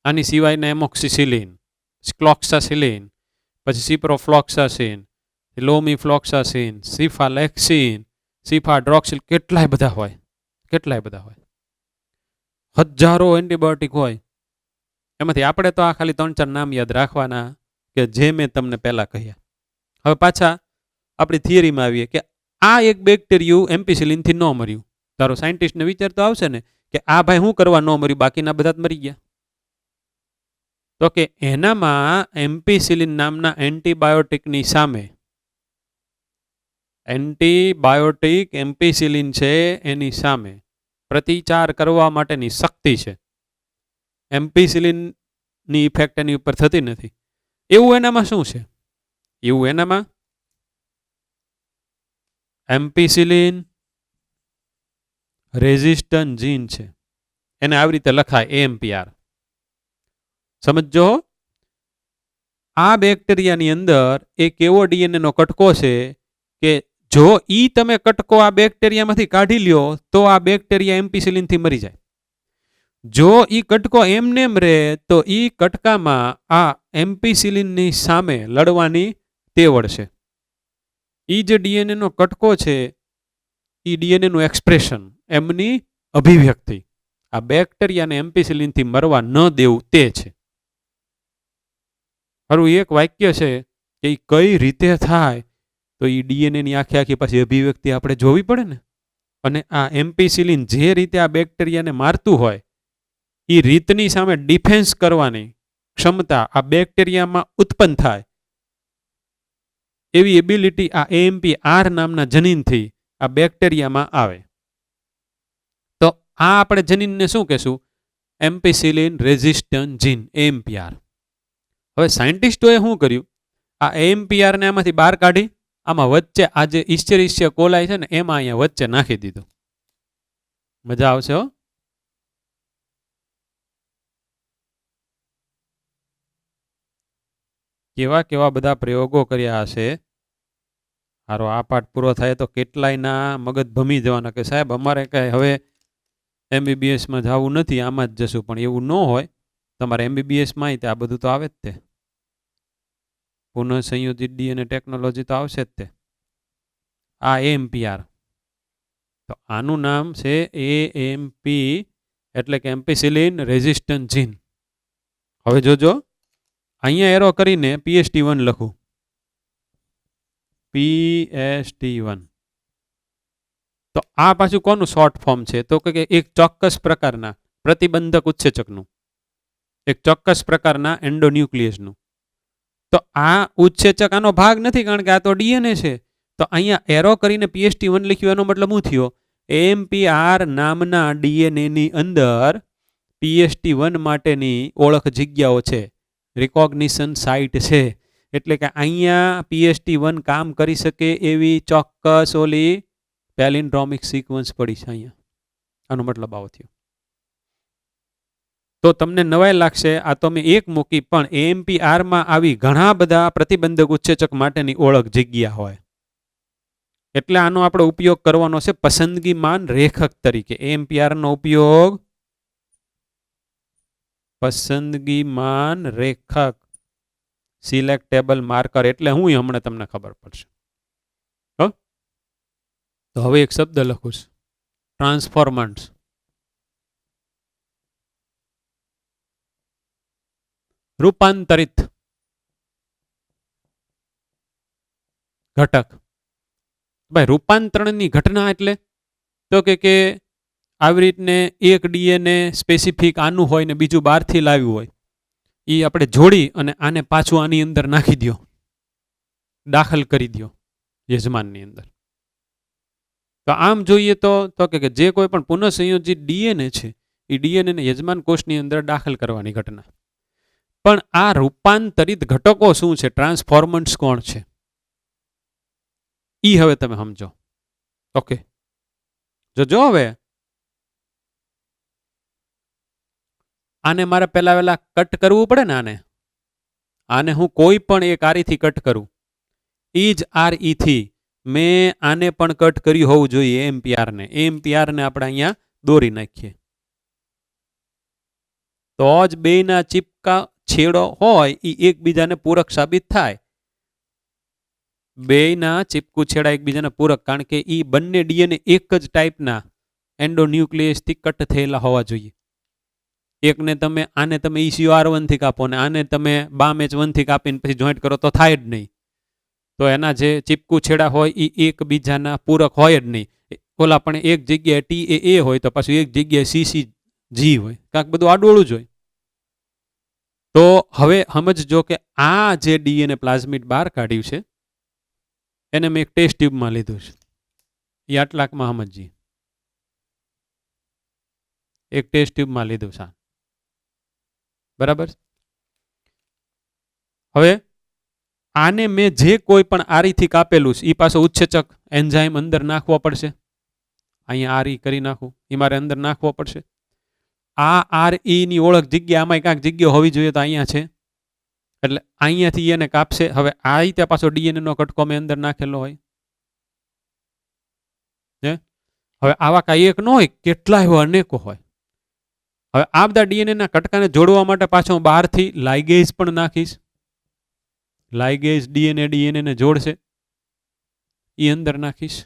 આની સિવાયના એમોક્સિસિલિન, ક્લોક્સાસિલિન, પછી સિપ્રોફ્લોક્સાસિન, લોમીફ્લોક્સાસિન, સિફાલેક્સિન, સિફાડ્રોક્સિલ, કેટલાય બધા હોય, કેટલાય બધા હોય. હજારો એન્ટીબાયોટિક હોય. એમાંથી આપણે તો આ ખાલી 3-4 નામ યાદ રાખવાના કે જે મેં તમને પહેલાં કહ્યા. હવે પાછા આપણી થિયરીમાં આવીએ કે આ એક બેક્ટેરિયું એમ્પિસિલિનથી ન મર્યું. તારો સાયન્ટિસ્ટને વિચાર તો આવશે ને કે આ ભાઈ શું કરવા ન મર્યું, બાકીના બધા જ મરી ગયા. તો કે એનામાં એમ્પિસિલિન નામના એન્ટીબાયોટિકની સામે, એન્ટીબાયોટિક એમ્પિસિલિન છે એની સામે પ્રતિચાર કરવા માટેની શક્તિ છે. એમ્પિસિલિનની ઇફેક્ટ એની ઉપર થતી નથી. એવું એનામાં શું છે? એવું એનામાં એમ્પિસિલિન રેઝિસ્ટન્ટ જીન છે. એને આવી રીતે લખાય AMPR. સમજો, આ બેક્ટેરિયાની અંદર એક એવો ડીએનએ નો કટકો છે કે જો ઈ તમે કટકો આ બેક્ટેરિયામાંથી કાઢી લ્યો તો આ બેક્ટેરિયા એમ્પિસિલિનથી મરી જાય. જો ઈ કટકો એમનેમ રહે તો ઈ કટકામાં આ એમ્પિસિલિનની સામે લડવાની તેવડ છે. ઈ જે ડીએનએ નો કટકો છે, ઈ ડીએનએ નું એક્સપ્રેશન, એમની અભિવ્યક્તિ આ બેક્ટેરિયાને એમ્પિસિલિનથી મરવા ન દેવું તે છે. ખરું એક વાક્ય છે કે એ કઈ રીતે થાય તો એ ડીએનએની આખી પાછી અભિવ્યક્તિ આપણે જોવી પડે ને. અને આ એમ્પિસિલિન જે રીતે આ બેક્ટેરિયાને મારતું હોય એ રીતની સામે ડિફેન્સ કરવાની ક્ષમતા આ બેક્ટેરિયામાં ઉત્પન્ન થાય એવી એબિલિટી આ AMPR નામના જનીનથી આ બેક્ટેરિયામાં આવે. તો આ આપણે જનીનને શું કહેશું? એમ્પિસિલિન રેઝિસ્ટન્ટ જીન, AMPR. હવે સાયન્ટિસ્ટોએ શું કર્યું? આ AMPR ને આમાંથી બહાર કાઢી આમાં વચ્ચે આ જે ઇસ્ચેરિશિયા કોલાઈ છે ને એમાં અહીંયા વચ્ચે નાખી દીધું. મજા આવશે હો. કેવા કેવા બધા પ્રયોગો કર્યા હશે. હારો આ પાઠ પૂરો થાય તો કેટલાયના મગજ ભમી જવાના કે સાહેબ અમારે કાંઈ હવે MBBSમાં જવું નથી, આમાં જ જશું. પણ એવું ન હોય. તમારે MBBSમાં આ બધું તો આવે જ તે. પુનઃસંયોજિત ડીએનએ ટેકનોલોજી તો આવશે જ તે. આ AMPR, તો આનું નામ છે AMP એટલે કે એમ્પિસિલિન રેઝિસ્ટન્ટ જીન. હવે જોજો, અહીંયા એરો કરીને PST1 લખું. PST1 તો આ પાછું કોનું શોર્ટ ફોર્મ છે? તો કે એક ચોક્કસ પ્રકારના પ્રતિબંધક ઉત્સેચકનું, એક ચોક્કસ પ્રકારના એન્ડોન્યુક્લિયસનું. તો આ ઉત્સેચક આનો ભાગ નથી, કારણ કે આ તો ડીએનએ છે. તો અહીંયા એરો કરીને PST1 લખ્યું એનો મતલબ શું થયો? AMPR નામના ડીએનએની અંદર PST1 માટેની ઓળખ જગ્યાઓ છે, રિકોગ્નિશન સાઇટ છે. એટલે કે અહીંયા PST1 કામ કરી શકે એવી ચોક્કસ ઓલી પેલિન્ડ્રોમિક સિક્વન્સ પડી છે અહીંયા. આનો મતલબ આવો થયો. તો તમને નવાઈ લાગશે, આ તો મેં એક મૂકી, પણ AMPRમાં આવી ઘણા બધા પ્રતિબંધક ઉત્સેચક માટેની ઓળખ જગ્યા હોય. એટલે આનો આપણે ઉપયોગ કરવાનો છે પસંદગીમાન રેખક તરીકે. AMPRનો ઉપયોગ પસંદગીમાન રેખક, સિલેક્ટેબલ માર્કર. એટલે હું હમણાં તમને ખબર પડશે. તો હવે એક શબ્દ લખું છું, ટ્રાન્સફોર્મન્ટ્સ. રૂપાંતરિત ઘટક. ભાઈ રૂપાંતરણની ઘટના એટલે તો કે આવી રીતને એક ડીએનએ સ્પેસિફિક આનું હોય ને બીજું બહારથી લાવ્યું હોય, એ આપણે જોડી અને આને પાછું આની અંદર નાખી દો, દાખલ કરી દો યજમાનની અંદર. તો આમ જોઈએ તો કે જે કોઈ પણ પુનઃસંયોજિત ડીએનએ છે એ ડીએનએને યજમાન કોષની અંદર દાખલ કરવાની ઘટના. પણ આ રૂપાંતરિત ઘટકો શું છે? ટ્રાન્સફોર્મન્ટ્સ કોણ છે? ઈ હવે તમે સમજો. ઓકે, જો હવે આને મારે પહેલા કટ કરવું પડે ને. આને હું કોઈ પણ એક આરીથી કટ કરું, ઈ જ RE થી મેં આને પણ કટ કર્યું હોવું જોઈએ. AMPR ને આપણે અહીંયા દોરી નાખીએ તો જ બેયના ચીપકા છેડો હોય એ એકબીજાને પૂરક સાબિત થાય. બેયના ચીપકુ છેડા એકબીજાને પૂરક, કારણ કે એ બંને ડીએનએ એક જ ટાઈપના એન્ડોન્યુક્લિયસથી કટ થયેલા હોવા જોઈએ. એકને આને તમે ECUR1 થી કાપો ને આને તમે BAMH1 થી કાપીને પછી જોઈન્ટ કરો તો થાય જ નહીં. તો એના જે ચીપકુ છેડા હોય એ એકબીજાના પૂરક હોય જ નહીં. ઓલા પણ એક જગ્યાએ ટી એ હોય તો પાછું એક જગ્યાએ CCG હોય, કાંક બધું આડોળું જ હોય. તો હવે સમજજો કે આ જે DNA પ્લાઝમિડ બહાર કાઢ્યું છે એને મેં એક ટેસ્ટ ટ્યુબમાં લીધું છે. એ આટલાકમાં સમજીએ. એક ટેસ્ટ ટ્યુબમાં લીધું છે, બરાબર. હવે આને મેં જે કોઈ પણ આરીથી કાપેલું છે એ પાછો ઉત્સેચક એન્ઝાઇમ અંદર નાખવો પડશે. અહીંયા આરી કરી નાખું, એ મારે અંદર નાખવો પડશે. આ ની ઓળખ જગ્યા આમાં ક્યાંક જગ્યા હોવી જોઈએ, તો અહીંયા છે એટલે અહીંયાથી એને કાપશે. હવે આ રીતે પાછો DNA નો કટકો મેં અંદર નાખેલો હોય. હવે આવા કાંઈ એક ન હોય, કેટલા એવા અનેકો હોય. હવે આ બધા DNA ના કટકાને જોડવા માટે પાછો હું બહારથી લાઇગેઝ પણ નાખીશ. લાઇગેઝ DNA ને જોડશે, એ અંદર નાખીશ.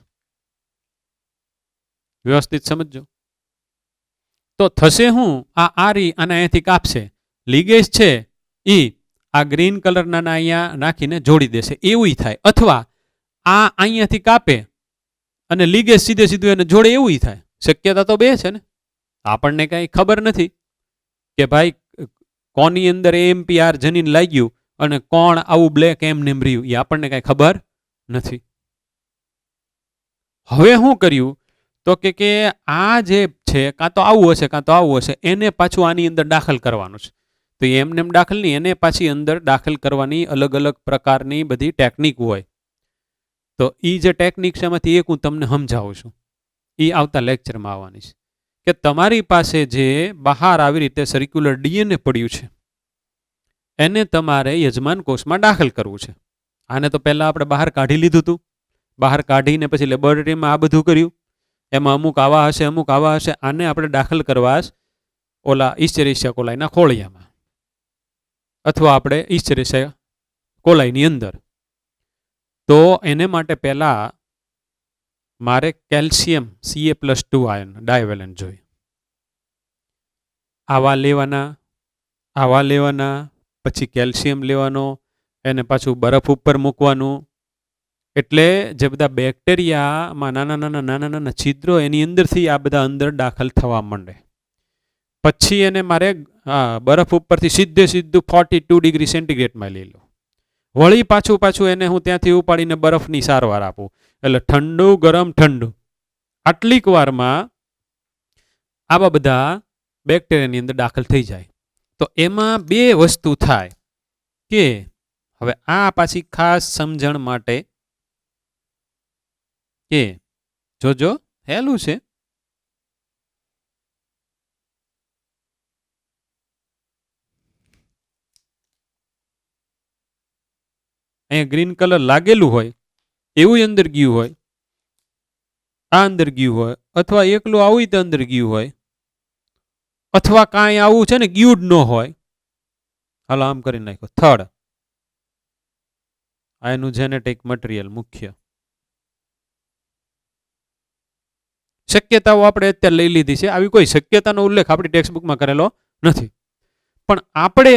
વ્યવસ્થિત સમજજો. તો થશે હું આ આરી અને અહીંયાથી કાપશે, લીગેજ છે એ આ ગ્રીન કલરના અહીંયા નાખીને જોડી દેશે, એવું થાય. અથવા આ અહીંયાથી કાપે અને લીગેજ સીધે સીધું એને જોડે, એવું થાય. શક્યતા તો બે છે ને. આપણને કઈ ખબર નથી કે ભાઈ કોની અંદર AMPR જનીન લાગ્યું અને કોણ આવું બ્લેક એમને રહ્યું, એ આપણને કઈ ખબર નથી. હવે શું કર્યું તો કે આ જે છે કાં તો આવું હશે કાં તો આવું હશે, એને પાછું આની અંદર દાખલ કરવાનું છે. તો એમને એમ દાખલ નહીં, એને પાછી અંદર દાખલ કરવાની અલગ અલગ પ્રકારની બધી ટેકનિક હોય. તો એ જે ટેકનિક છે એમાંથી એક હું તમને સમજાવું છું, એ આવતા લેક્ચરમાં આવવાની છે. કે તમારી પાસે જે બહાર આવી રીતે સર્ક્યુલર DNA પડ્યું છે એને તમારે યજમાન કોષમાં દાખલ કરવું છે. આને તો પહેલા આપણે બહાર કાઢી લીધું હતું. બહાર કાઢીને પછી લેબોરેટરીમાં આ બધું કર્યું. એમાં અમુક આવા હશે, અમુક આવા હશે. આને આપણે દાખલ કરવા ઓલા ઇસ્ચેરિશિયા કોલાઈના ખોળિયામાં અથવા આપણે ઇસ્ચેરિશિયા કોલાઈની અંદર. તો એને માટે પહેલા મારે કેલ્શિયમ Ca+2 આયન ડાયવેલેન્ટ જોઈએ. આવા લેવાના, પછી કેલ્શિયમ લેવાનો, એને પાછું બરફ ઉપર મૂકવાનું. એટલે જે બધા બેક્ટેરિયામાં નાના છિદ્રો એની અંદરથી આ બધા અંદર દાખલ થવા માંડે. પછી એને મારે બરફ ઉપરથી સીધું 42 ડિગ્રી સેન્ટીગ્રેડમાં લઈ લો. વળી પાછું એને હું ત્યાંથી ઉપાડીને બરફની સારવાર આપું. એટલે ઠંડુ ગરમ ઠંડુ, આટલીક વારમાં આવા બધા બેક્ટેરિયાની અંદર દાખલ થઈ જાય. તો એમાં બે વસ્તુ થાય કે હવે આ પાછી ખાસ સમજણ માટે કે જોજો હેલું છે. અહીંયા ગ્રીન કલર લાગેલું હોય એવું અંદર ગયું હોય, આ અંદર ગયું હોય, અથવા એકલું આવું તો અંદર ગયું હોય, અથવા કાંઈ આવું છે ને ગયું જ ન હોય. હાલો આમ કરી નાખો. થર્ડ આ એનું જેનેટિક મટીરિયલ મુખ્ય. શક્યતાઓ આપણે અત્યારે લઈ લીધી છે. આવી કોઈ શક્યતાનો ઉલ્લેખ આપણી ટેક્સ્ટબુકમાં કરેલો નથી. પણ આપણે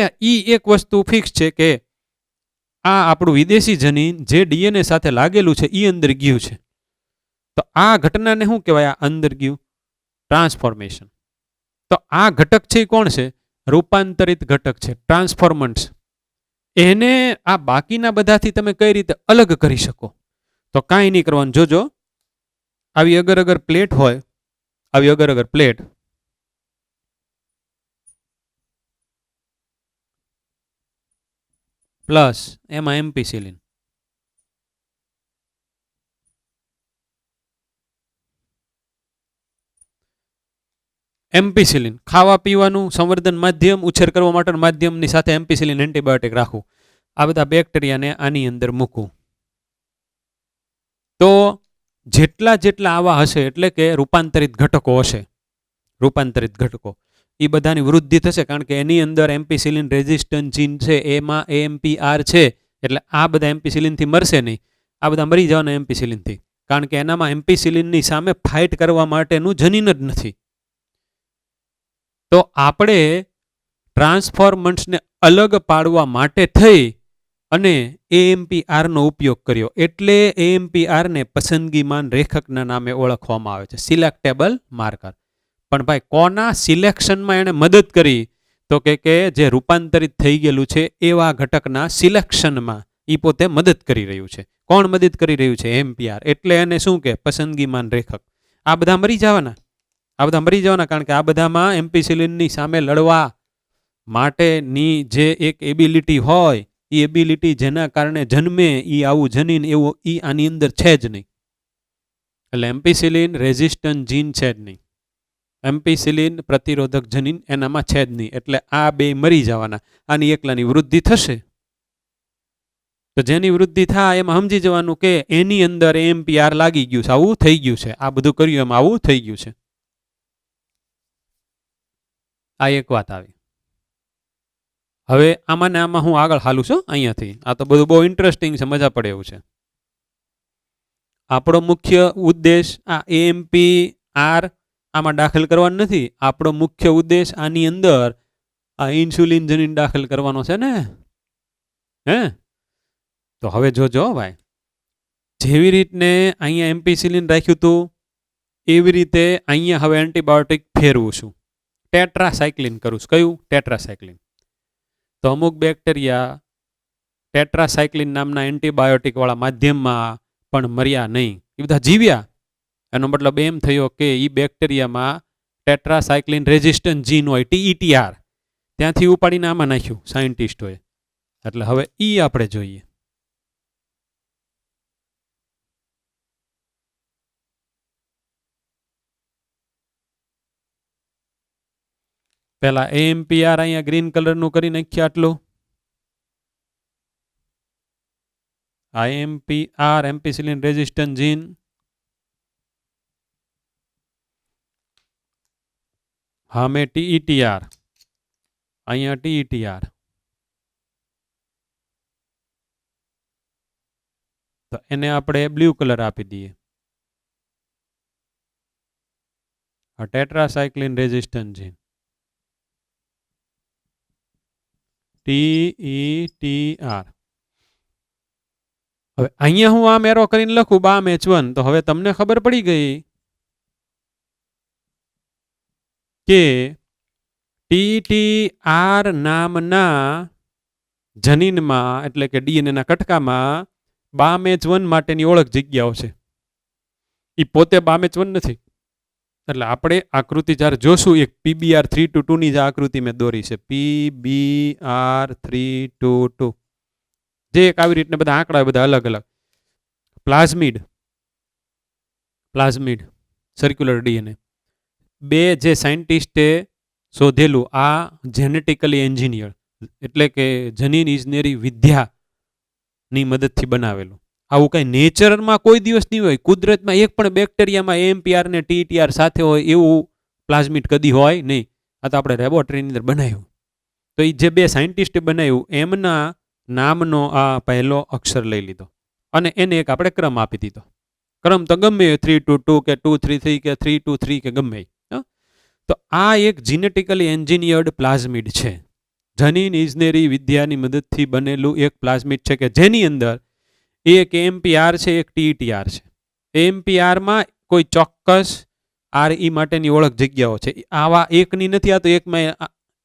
એક વસ્તુ ફિક્સ છે કે આ આપણું વિદેશી જનીન જે DNA સાથે લાગેલું છે એ અંદર ગયું છે. તો આ ઘટનાને શું કહેવાય? આ અંદર ગયું ટ્રાન્સફોર્મેશન. તો આ ઘટક છે એ કોણ છે? રૂપાંતરિત ઘટક છે, ટ્રાન્સફોર્મન્ટ્સ. એને આ બાકીના બધાથી તમે કઈ રીતે અલગ કરી શકો? તો કાંઈ નહીં કરવાનું. જોજો આવી અગર પ્લેટ હોય, આવી અગર પ્લેટ, પ્લસ એમાં એમ્પિસિલિન. એમ્પિસિલિન ખાવા પીવાનું સંવર્ધન માધ્યમ, ઉછેર કરવા માટેનું માધ્યમની સાથે એમ્પિસિલિન એન્ટીબાયોટિક રાખવું. આ બધા બેક્ટેરિયાને આની અંદર મૂકવું. તો જેટલા આવા હશે એટલે કે રૂપાંતરિત ઘટકો હશે, રૂપાંતરિત ઘટકો, એ બધાની વૃદ્ધિ થશે. કારણ કે એની અંદર એમ્પિસિલિન રેઝિસ્ટન્ટ જીન છે, એમાં AMPR છે. એટલે આ બધા એમ્પિસિલિનથી મરશે નહીં, આ બધા મરી જવાના એમ્પિસિલિનથી. કારણ કે એનામાં એમ્પિસિલિનની સામે ફાઇટ કરવા માટેનું જનીન જ નથી. તો આપણે ટ્રાન્સફોર્મન્ટ્સને અલગ પાડવા માટે થઈ અને AMPR નો ઉપયોગ કર્યો એટલે AMPR ને પસંદગીમાન રેખકના નામે ઓળખવામાં આવે છે, સિલેક્ટેબલ માર્કર. પણ ભાઈ કોના સિલેક્શનમાં એણે મદદ કરી? તો કે જે રૂપાંતરિત થઈ ગયેલું છે એવા ઘટકના સિલેક્શનમાં એ પોતે મદદ કરી રહ્યું છે. કોણ મદદ કરી રહ્યું છે? AMPR. એટલે એને શું કે પસંદગીમાન રેખક. આ બધા મરી જવાના, કારણ કે આ બધામાં એમ્પિસિલિનની સામે લડવા માટેની જે એક એબિલિટી હોય, એ એબિલિટી જેના કારણે જન્મે એ આવું જનીન એવું એ આની અંદર છે જ નહીં. એટલે એમ્પિસિલિન રેઝિસ્ટન્ટ જીન છે જ નહીં, એમ્પિસિલિન પ્રતિરોધક જનીન એનામાં છે જ નહીં. એટલે આ બે મરી જવાના. આની એકલાની વૃદ્ધિ થશે તો જેની વૃદ્ધિ થાય એમાં સમજી જવાનું કે એની અંદર AMPR લાગી ગયું છે, આવું થઈ ગયું છે, આ બધું કર્યું એમાં આવું થઈ ગયું છે. આ એક વાત આવી. હવે આમાં ને આમાં હું આગળ હાલું છું અહીંયાથી. આ તો બધું બહુ ઇન્ટરેસ્ટિંગ છે, મજા પડે એવું છે. આપણો મુખ્ય ઉદ્દેશ આ AMPR આમાં દાખલ કરવાનો નથી. આપણો મુખ્ય ઉદ્દેશ આની અંદર આ ઇન્સ્યુલિન જનીન દાખલ કરવાનો છે ને. હે તો હવે જોજો ભાઈ, જેવી રીતને અહીંયા એમ્પિસિલિન રાખ્યું હતું એવી રીતે અહીંયા હવે એન્ટીબાયોટિક ફેરવું છું, ટેટ્રાસાયક્લિન કરું છું. કયું? ટેટ્રાસાયક્લિન. તો અમુક બેક્ટેરિયા ટેટ્રાસાયક્લિન નામના એન્ટીબાયોટિક વાળા માધ્યમમાં પણ મર્યા નહીં, એ બધા જીવ્યા. એનો મતલબ એમ થયો કે એ બેક્ટેરિયામાં ટેટ્રાસાયક્લિન રેઝિસ્ટન્ટ જીન હોય, TETR, ત્યાંથી ઉપાડીને આમાં નાખ્યું સાયન્ટિસ્ટોએ. એટલે હવે ઈ આપણે જોઈએ. પેલા AMPR અહીંયા ગ્રીન કલરનું કરી નાખ્યા આટલું. AMPR એમ્પિસિલિન રેઝિસ્ટન્ટ જીન. હા મેં TETR, અહીંયા TETR. તો એને આપણે બ્લુ કલર આપી દઈએ. આ ટેટ્રાસાયક્લિન રેઝિસ્ટન્ટ જીન TETR. હવે અહીંયા હું આમ એરો કરીને લખું BAMH1, તો હવે તમને ખબર પડી ગઈ કે TETR નામના જનીનમાં એટલે કે DNA ના કટકામાં BAMH1 માટેની ઓળખ જગ્યાઓ છે. એ પોતે BAMH1 નથી. એટલે આપણે આકૃતિ જ્યારે જોશું, એક PBR322 ની જ આકૃતિ મેં દોરી છે, PBR322, જે એક આવી રીતના બધા આંકડા બધા અલગ અલગ. પ્લાઝમિડ સર્ક્યુલર DNA, બે જે સાયન્ટિસ્ટે શોધેલું આ જેનેટિકલી એન્જિનિયર એટલે કે જનીન ઇજનેરી વિદ્યાની મદદથી બનાવેલું. આવું કઈ નેચરમાં કોઈ દિવસ નહીં હોય. કુદરતમાં એક પણ બેક્ટેરિયામાં AMPR ને TETR સાથે હોય એવું પ્લાઝમિડ કદી હોય નહીં. આ તો આપણે લેબોરેટરીની અંદર બનાવ્યું. તો એ જે બે સાયન્ટિસ્ટે બનાવ્યું એમના નામનો આ પહેલો અક્ષર લઈ લીધો અને એને એક આપણે ક્રમ આપી દીધો. ક્રમ તો ગમે 322 કે 233 કે 323 કે ગમે. તો આ એક જીનેટિકલી એન્જિનિયર્ડ પ્લાઝમિડ છે. જનીન ઇજનેરી વિદ્યાની મદદથી બનેલું એક પ્લાઝમિડ છે કે જેની અંદર એક AMPR છે, એક TETR છે. AMPRમાં કોઈ ચોક્કસ RE માટેની ઓળખ જગ્યાઓ છે. આવા એકની નથી. આ તો એકમાં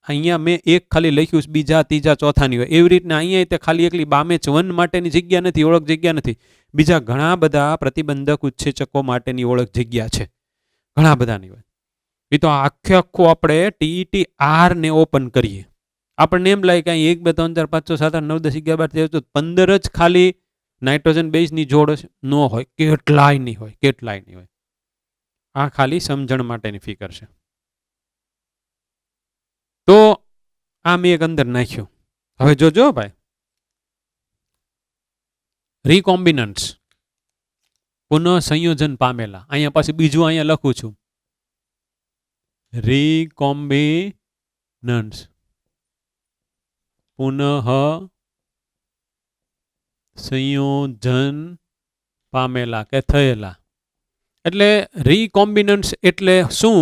અહીંયા મેં એક ખાલી લખ્યું, બીજા ત્રીજા ચોથાની હોય એવી રીતના અહીંયા તે ખાલી એકલી BAMH1 માટેની જગ્યા નથી, ઓળખ જગ્યા નથી. બીજા ઘણા બધા પ્રતિબંધક ઉત્સેચકો માટેની ઓળખ જગ્યા છે, ઘણા બધાની હોય. એ તો આખું આપણે TETR ને ઓપન કરીએ, આપણને એમ લાગે કે 1 2 3 4 5 6 7 8 9 10 11 12 13 15 જ ખાલી નાઇટ્રોજન બેઝની જોડ ન હોય, કેટલાય નહીં હોય. આ ખાલી સમજણ માટેની ફિકર છે. તો આ મેં એક અંદર નાખ્યો. હવે જોજો ભાઈ, રિકોમ્બિનન્ટ્સ પુનઃ સંયોજન પામેલા. અહીંયા પાછું બીજું અહીંયા લખું છું, રિકોમ્બિનન્ટ્સ પુનઃ સંયોજન પામેલા કે થયેલા. એટલે રિકોમ્બિનન્ટ્સ એટલે શું?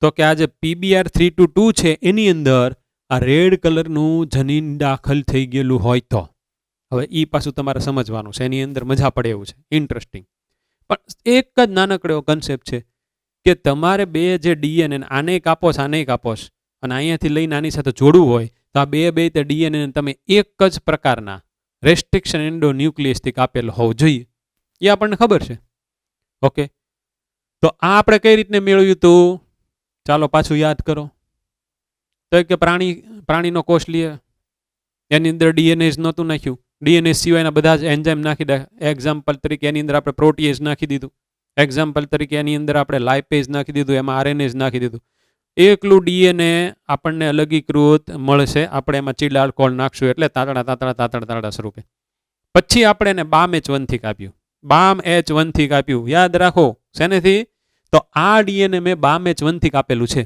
તો કે આ જે PBR322 છે એની અંદર આ રેડ કલરનું જનીન દાખલ થઈ ગયેલું હોય તો હવે એ પાછું તમારે સમજવાનું છે, એની અંદર મજા પડે એવું છે, ઇન્ટરેસ્ટિંગ. પણ એક જ નાનકડો કન્સેપ્ટ છે કે તમારે બે જે ડીએનએ આને કાપોસ આને કાપોસ અને અહીંયાથી લઈને આની સાથે જોડવું હોય તો આ બે તે ડીએનએ તમે એક જ પ્રકારના રેસ્ટ્રિક્શન એન્ડો ન્યુક્લિયસથી કાપેલો હોવો જોઈએ, એ આપણને ખબર છે. ઓકે, તો આ આપણે કઈ રીતને મેળવ્યું હતું, ચાલો પાછું યાદ કરો. તો કે પ્રાણીનો કોષ લઈએ, એની અંદર ડીએનએ નહોતું નાખ્યું, ડીએનએ સિવાયના બધા જ એન્ઝાઇમ નાખી દે. એક્ઝામ્પલ તરીકે એની અંદર આપણે પ્રોટીએઝ નાખી દીધું, એક્ઝામ્પલ તરીકે એની અંદર આપણે લાઇપેઝ નાખી દીધું, એમાં આરએનએઝ નાખી દીધું. એકલું ડીએનએ આપણને અલગીકૃત મળશે, આપણે એમાં ચીલ આલ્કોહોલ નાખશું એટલે તાતણા સ્વરૂપે. પછી આપણે એને બામ H1 થી કાપ્યું, બામ H1 થી કાપ્યું, યાદ રાખો શેનેથી, તો આ ડીએનએ મેં બામ H1 થી કાપેલું છે,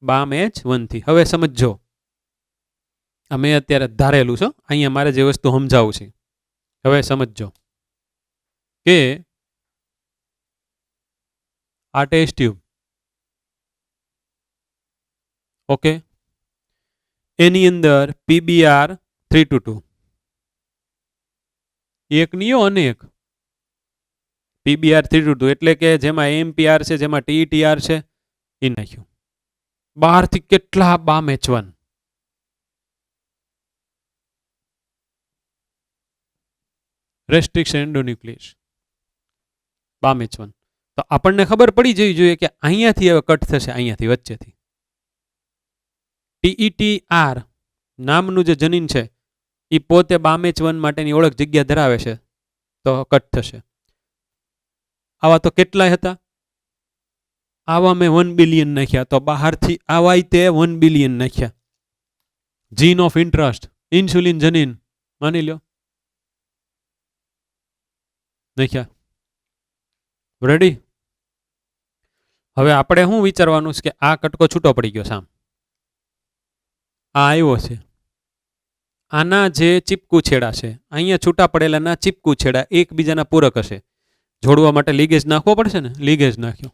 બામ H1 થી. હવે સમજો, અમે અત્યારે ધારેલું છે, અહીંયા મારે જે વસ્તુ સમજાવું છે. હવે સમજો કે આ ટેસ્ટ ટ્યુબ, ઓકે, એની અંદર PBr 322 એક નિયો અને એક PBr 322 એટલે કે જેમાં AMPR છે, જેમાં TETR છે, એ નાખ્યું. બહારથી કેટલા બામ H1, રેસ્ટ્રિક્શન એન્ડોન્યુક્લિયસ, બામ H1. તો આપણને ખબર પડી જવી જોઈએ કે અહીંયાથી હવે કટ થશે, અહીંયાથી વચ્ચેથી. TETR નામનું જે જનીન છે એ પોતે બામ H1 માટેની ઓળખ જગ્યા ધરાવે છે, તો કટ થશે. આવા તો કેટલાય હતા, આવા મેં 1 બિલિયન નાખ્યા, તો બહારથી આવાય તે 1 બિલિયન નાખ્યા. જીન ઓફ ઇન્ટરેસ્ટ, ઇન્સ્યુલિન જનીન માની લો નાખ્યા. રેડી? હવે આપણે શું વિચારવાનું છે કે આ કટકો છૂટો પડી ગયો સામ, આ આવ્યો છે, આના જે ચીપકુ છેડા છે, અહીંયા છૂટા પડેલાના ચીપકુ છેડા એકબીજાના પૂરક હશે, જોડવા માટે લીગેજ નાખવો પડશે ને, લીગેજ નાખ્યો.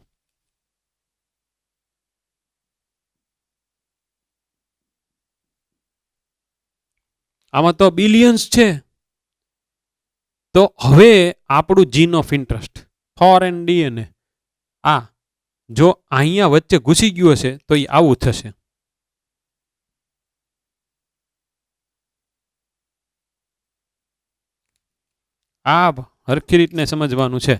આમાં તો બિલિયન્સ છે. તો હવે આપણું જીન ઓફ ઇન્ટરેસ્ટ ફોરેન ડીએનએ આ જો અહીંયા વચ્ચે ઘૂસી ગયું હશે તો એ આવું થશે. આ હરખી રીતને સમજવાનું છે.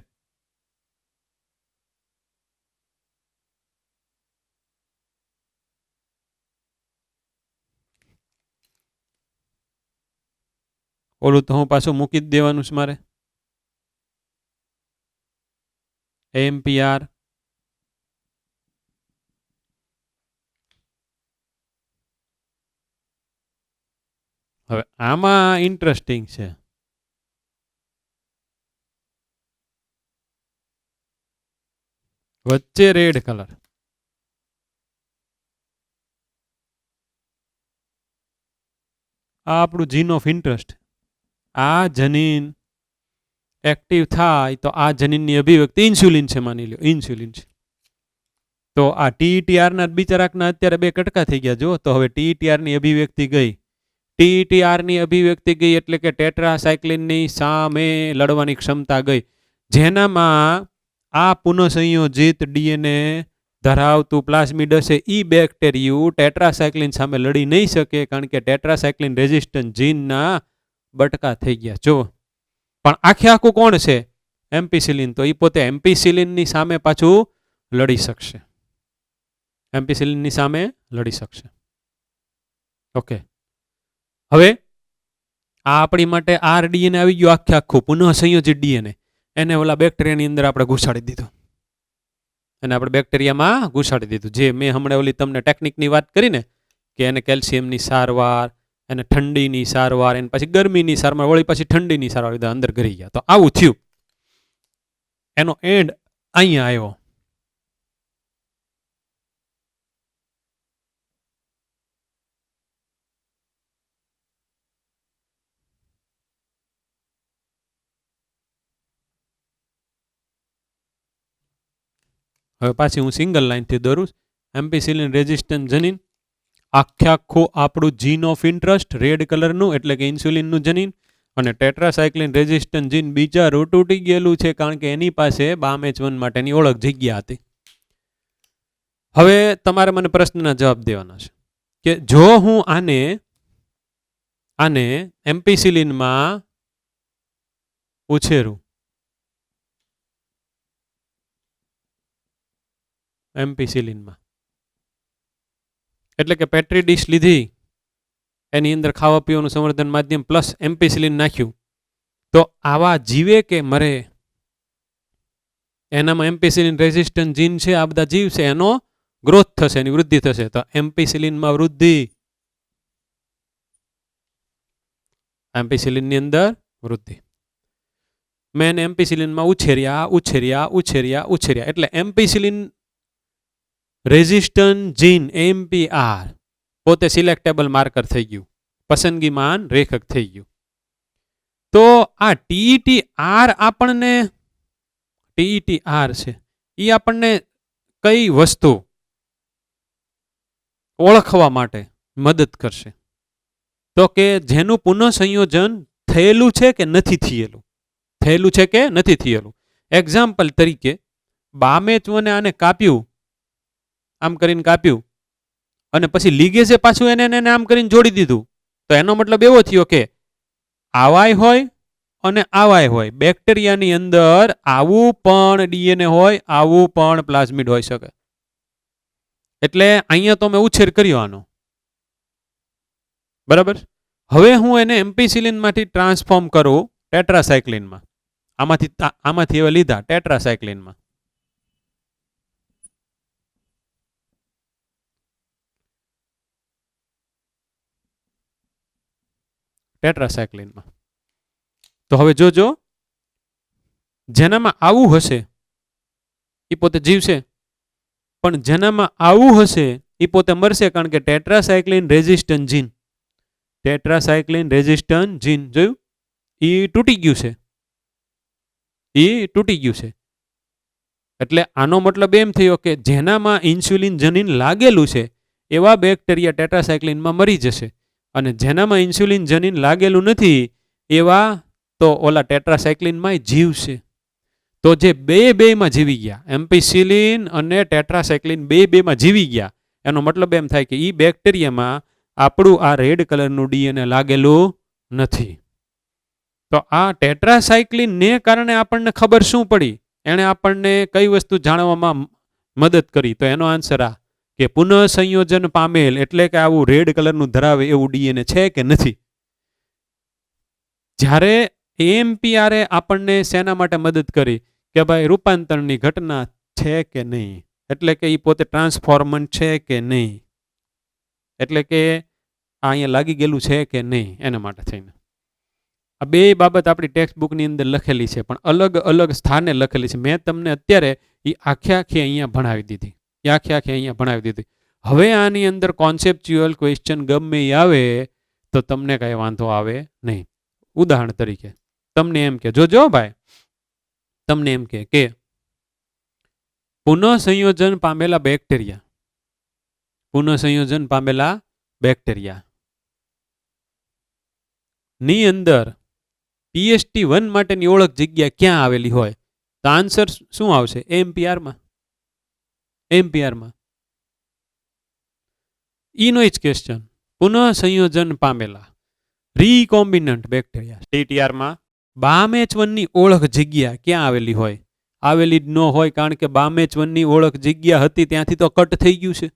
ઓલું તો હું પાછું મૂકી જ દેવાનું છે મારે. AMPR હવે આમાં ઇન્ટરેસ્ટિંગ છે. વચ્ચે રેડ કલર, આ આપણું જીન ઓફ ઇન્ટરેસ્ટ. આ જનીન એક્ટિવ થાય તો આ જનીનની અભિવ્યક્તિ ઇન્સ્યુલિન છે, માની લો ઇન્સ્યુલિન છે. તો આ TETRના બિચારાકના અત્યારે 2 કટકા થઈ ગયા. જો તો હવે TETRની અભિવ્યક્તિ ગઈ, TETRની અભિવ્યક્તિ ગઈ એટલે કે ટેટ્રાસાયક્લિનની સામે લડવાની ક્ષમતા ગઈ, જેનામાં આ પુનઃસંયોજિત ડીએનએ ધરાવતું પ્લાઝમિડ હશે, ઈ બેક્ટેરિયું ટેટ્રાસાયક્લિન સામે લડી નહીં શકે, કારણ કે ટેટ્રાસાયક્લિન રેઝિસ્ટન્ટ જીનના બટકા થઈ ગયા. જો પણ આખે આખું કોણ છે, એમ્પિસિલિન, તો એ પોતે એમ્પિસિલિનની સામે પાછું લડી શકશે, એમ્પિસિલિનની સામે લડી શકશે. ઓકે, હવે આ આપણી માટે RDNA આવી ગયું, આખે આખું પુનઃસંયોજિત ડીએનએ. એને ઓલા બેક્ટેરિયાની અંદર આપણે ઘુસાડી દીધું, અને આપણે બેક્ટેરિયામાં ઘુસાડી દીધું. જે મેં હમણાં ઓલી તમને ટેકનિકની વાત કરી ને કે એને કેલ્શિયમની સારવાર, એને ઠંડીની સારવાર, એને પછી ગરમીની સારવાર, વળી પછી ઠંડીની સારવાર, બધા અંદર ઘરી ગયા. તો આવું થયું, એનો એન્ડ અહીંયા આવ્યો. હવે પાછી હું સિંગલ લાઇનથી દોરું. એમ્પિસિલિન રેઝિસ્ટન્ટ જનીન, આખે આખું આપણું જીન ઓફ ઇન્ટરેસ્ટ રેડ કલરનું એટલે કે ઇન્સ્યુલિનનું જનીન, અને ટેટ્રાસાયક્લિન રેઝિસ્ટન્ટ જીન બીજારું તૂટી ગયેલું છે કારણ કે એની પાસે BAMH1 માટેની ઓળખ જગ્યા હતી. હવે તમારે મને પ્રશ્નના જવાબ દેવાના છે કે જો હું આને એમ્પિસિલિનમાં ઉછેરું, એમ્પિસિલિનમાં એટલે કે પેટ્રી ડીશ લીધી, એની અંદર ખાવા પીવાનું સંવર્ધન માધ્યમ પ્લસ એમ્પિસિલિન નાખ્યું, તો આવા જીવે કે મરે? એનામાં એમ્પિસિલિન રેઝિસ્ટન્ટ જીન છે, આ બધા જીવ છે, એનો ગ્રોથ થશે, એની વૃદ્ધિ થશે. તો એમ્પિસિલિનમાં વૃદ્ધિ, એમ્પિસિલિનની અંદર વૃદ્ધિ. મેં એમ્પિસિલિનમાં ઉછેર્યા એટલે એમ્પિસિલિન રેઝિસ્ટન્ટ જીન AMPR પોતે સિલેક્ટેબલ માર્કર થઈ ગયું, પસંદગીમાન રેખક થઈ ગયું. તો આ TETR આપણને, TETR છે એ આપણને કઈ વસ્તુ ઓળખવા માટે મદદ કરશે? તો કે જેનું પુનઃસંયોજન થયેલું છે કે નથી થયેલું, થયેલું છે કે નથી થયેલું. એક્ઝામ્પલ તરીકે BAMH1 આને કાપ્યું, આમ કરીને કાપ્યું, અને પછી લીગેસે પાછું એને આમ કરીને જોડી દીધું, તો એનો મતલબ એવો થયો કે આવાય હોય અને આવાય હોય. બેક્ટેરિયાની અંદર આવું પણ DNA હોય, આવું પણ પ્લાઝમિડ હોઈ શકે. એટલે અહીંયા તો મેં ઉછેર કર્યો આનો, બરાબર. હવે હું એને એમ્પિસિલિનમાંથી ટ્રાન્સફોર્મ કરું ટેટ્રાસાયક્લિનમાં, આમાંથી હવે લીધા ટેટ્રાસાયક્લિનમાં. ટેટ્રાસાયક્લિનમાં તો હવે જોજો, જેનામાં આવું હશે એ પોતે જીવશે, પણ જેનામાં આવું હશે એ પોતે મરશે, કારણ કે ટેટ્રાસાયક્લિન રેઝિસ્ટન્ટ જીન, ટેટ્રાસાયક્લિન રેઝિસ્ટન્ટ જીન જોયું એ તૂટી ગયું છે, એ તૂટી ગયું છે. એટલે આનો મતલબ એમ થયો કે જેનામાં ઇન્સ્યુલિન જનીન લાગેલું છે એવા બેક્ટેરિયા ટેટ્રાસાયક્લિનમાં મરી જશે, અને જેનામાં ઇન્સ્યુલિન જનીન લાગેલું નથી એવા તો ઓલા ટેટ્રાસાયક્લિનમાં જીવશે. તો જે બેમાં જીવી ગયા, એમ્પિસિલિન અને ટેટ્રાસાયક્લિન બેમાં જીવી ગયા, એનો મતલબ એમ થાય કે એ બેક્ટેરિયામાં આપણું આ રેડ કલરનું DNA લાગેલું નથી. તો આ ટેટ્રાસાયક્લિનને કારણે આપણને ખબર શું પડી, એણે આપણને કઈ વસ્તુ જાણવામાં મદદ કરી? તો એનો આન્સર આ કે પુનઃસંયોજન પામેલ એટલે કે આવું રેડ કલરનું ધરાવે એવું DNA છે કે નથી. જ્યારે AMPR આપણને શેના માટે મદદ કરી કે ભાઈ રૂપાંતરની ઘટના છે કે નહીં, એટલે કે એ પોતે ટ્રાન્સફોર્મન્ટ છે કે નહીં, એટલે કે અહીંયા લાગી ગયેલું છે કે નહીં, એના માટે થઈને. આ બે બાબત આપણી ટેક્સ્ટ બુકની અંદર લખેલી છે, પણ અલગ અલગ સ્થાને લખેલી છે. મેં તમને અત્યારે એ આખી અહીંયા ભણાવી દીધી, એ આખી અહીંયા ભણાવી દીધી. હવે આની અંદર કોન્સેપ્ચ્યુઅલ ક્વેશ્ચન ગમે એ આવે તો તમને કઈ વાંધો આવે નહીં. ઉદાહરણ તરીકે તમને એમ કે જોજો ભાઈ, તમને એમ કે પુનઃસંયોજન પામેલા બેક્ટેરિયા, પુનઃસંયોજન પામેલા બેક્ટેરિયા ની અંદર PST1 માટેની ઓળખ જગ્યા ક્યાં આવેલી હોય? તો આન્સર શું આવશે? AMPR માં. AMPR માં ઈનો જ ક્વેશ્ચન. પુનઃસંયોજન પામેલા રીકોમ્બિનન્ટ બેક્ટેરિયા TTR માં BAMH1 ની ઓળખ જગ્યા ક્યાં આવેલી હોય? આવેલી જ ન હોય, કારણ કે BAMH1 ની ઓળખ જગ્યા હતી ત્યાંથી તો કટ થઈ ગયું છે,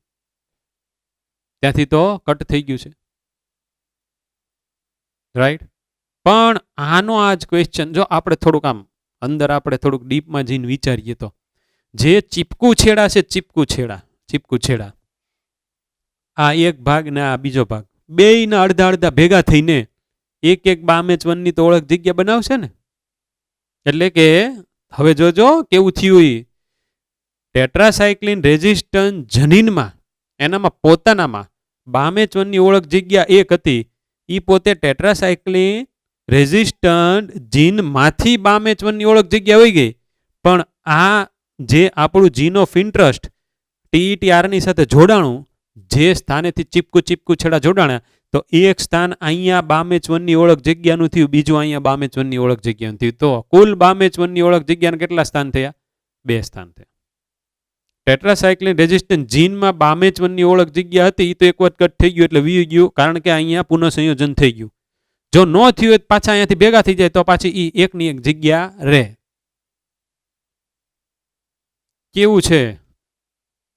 ત્યાંથી તો કટ થઈ ગયું છે, રાઈટ. પણ આનો આ જ ક્વેશ્ચન જો આપણે થોડુંક આમ અંદર આપણે થોડુંક ડીપમાં જઈને વિચારીએ તો, જે ચીપકુ છેડા છે, ચીપકુ છેડા, આ એક ભાગ ને આ બીજો ભાગ, બેયના અડધા અડધા ભેગા થઈને એક BAMH1 ની તો ઓળખ જગ્યા બનાવશે ને. એટલે કે હવે જોજો કેવું થયું, ટેટ્રાસાયક્લિન રેઝિસ્ટન્ટ જનીનમાં એનામાં પોતાનામાં BAMH1 ની ઓળખ જગ્યા એક હતી, એ પોતે ટેટ્રાસાયક્લિન રેઝિસ્ટન્ટ જીનમાંથી BAMH1 ની ઓળખ જગ્યા હોઈ ગઈ. પણ આ જે આપણું જીન ઓફ ઇન્ટરેસ્ટ TETR ની સાથે જોડાણું, જે સ્થાનેથી ચીપકુ છેડા જોડાણા તો એક સ્થાન અહીંયા બામેચવનની ઓળખ જગ્યાનું થયું, બીજું અહીંયા બામેચવનની ઓળખ જગ્યાનું થયું. તો કુલ બામેચવનની ઓળખ જગ્યાના કેટલા સ્થાન થયા? 2 સ્થાન થયા. ટેટ્રાસાયક્લિન રેઝિસ્ટન્ટ જીનમાં બામેચવનની ઓળખ જગ્યા હતી તો એક વખત કટ થઈ ગયું એટલે વી ગયું, કારણ કે અહીંયા પુનઃસંયોજન થઈ ગયું. જો ન થયું હોય પાછા અહીંયાથી ભેગા થઈ જાય તો પાછી ઈ એકની એક જગ્યા રહે. કેવું છે?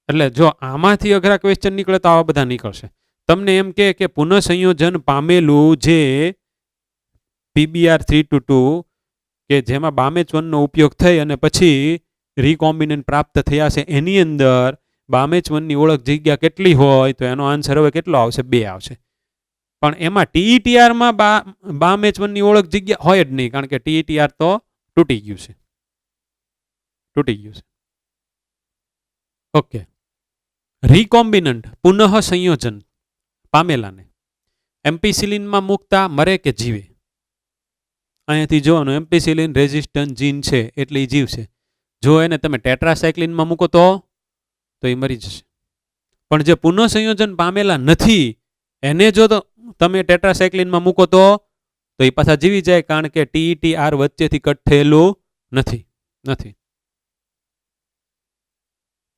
એટલે જો આમાંથી અઘરા ક્વેશ્ચન નીકળે તો આવા બધા નીકળશે. તમને એમ કે પુનઃસંયોજન પામેલું જે PBr322 કે જેમાં બામેચવનનો ઉપયોગ થઈ અને પછી રીકોમ્બિનેન્ટ પ્રાપ્ત થયા છે, એની અંદર બામેચવનની ઓળખ જગ્યા કેટલી હોય? તો એનો આન્સર હવે કેટલો આવશે? 2 આવશે. પણ એમાં TETRમાં બામેચવનની ઓળખ જગ્યા હોય જ નહીં, કારણ કે TETR તો તૂટી ગયું છે. ઓકે. રીકોમ્બિનન્ટ પુનઃ સંયોજન પામેલાને એમ્પિસિલિનમાં મૂકતા મરે કે જીવે? અહીંયાથી જોવાનું, એમ્પિસિલિન રેઝિસ્ટન્ટ જીન છે એટલે એ જીવશે. જો એને તમે ટેટ્રાસાયક્લિનમાં મૂકો તો એ મરી જશે. પણ જે પુનઃ સંયોજન પામેલા નથી એને જો તમે ટેટ્રાસાયક્લિનમાં મૂકો તો એ પાછા જીવી જાય, કારણ કે TETR વચ્ચેથી કટ થયેલું નથી.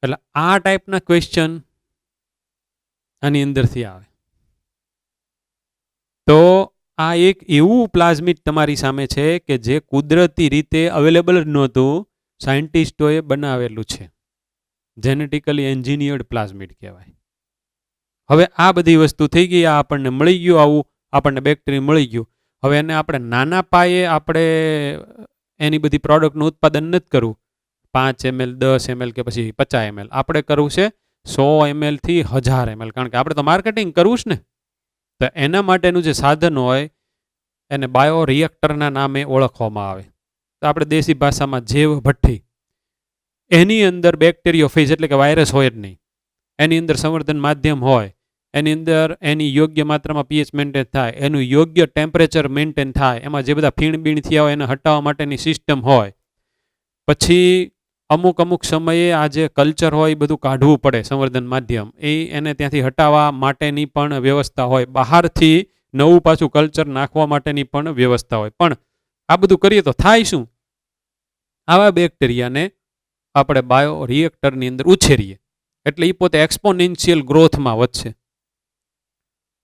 એટલે આ ટાઈપના ક્વેશ્ચન આની અંદરથી આવે. તો આ એક એવું પ્લાઝમિડ તમારી સામે છે કે જે કુદરતી રીતે અવેલેબલ જ નહોતું, સાયન્ટિસ્ટોએ બનાવેલું છે. જેનેટિકલી એન્જિનિયર્ડ પ્લાઝમિડ કહેવાય. હવે આ બધી વસ્તુ થઈ ગઈ, આ આપણને મળી ગયું, આવું આપણને બેક્ટેરિયા મળી ગયું. હવે એને આપણે નાના પાયે આપણે એની બધી પ્રોડક્ટનું ઉત્પાદન નથી કરવું, 5 ml 10 ml કે પછી 50 ml. આપણે કરવું છે 100 ml થી 1000 ml, કારણ કે આપણે તો માર્કેટિંગ કરવું છે ને. તો એના માટેનું જે સાધન હોય એને બાયો રિએક્ટરના નામે ઓળખવામાં આવે. તો આપણે દેશી ભાષામાં જૈવ ભઠ્ઠી. એની અંદર બેક્ટેરિયોફેજ એટલે કે વાયરસ હોય જ નહીં. એની અંદર સંવર્ધન માધ્યમ હોય, એની અંદર એની યોગ્ય માત્રામાં pH મેન્ટેન થાય, એનું યોગ્ય ટેમ્પરેચર મેન્ટેન થાય, એમાં જે બધા ફીણ થયા હોય એને હટાવવા માટેની સિસ્ટમ હોય. પછી અમુક સમયે આ જે કલ્ચર હોય એ બધું કાઢવું પડે, સંવર્ધન માધ્યમ એને ત્યાંથી હટાવવા માટેની પણ વ્યવસ્થા હોય. બહારથી નવું પાછું કલ્ચર નાખવા માટેની પણ વ્યવસ્થા હોય. પણ આ બધું કરીએ તો થાય શું? આવા બેક્ટેરિયાને આપણે બાયો રિએક્ટરની અંદર ઉછેરીએ એટલે એ પોતે એક્સપોનેન્શિયલ ગ્રોથમાં વધશે.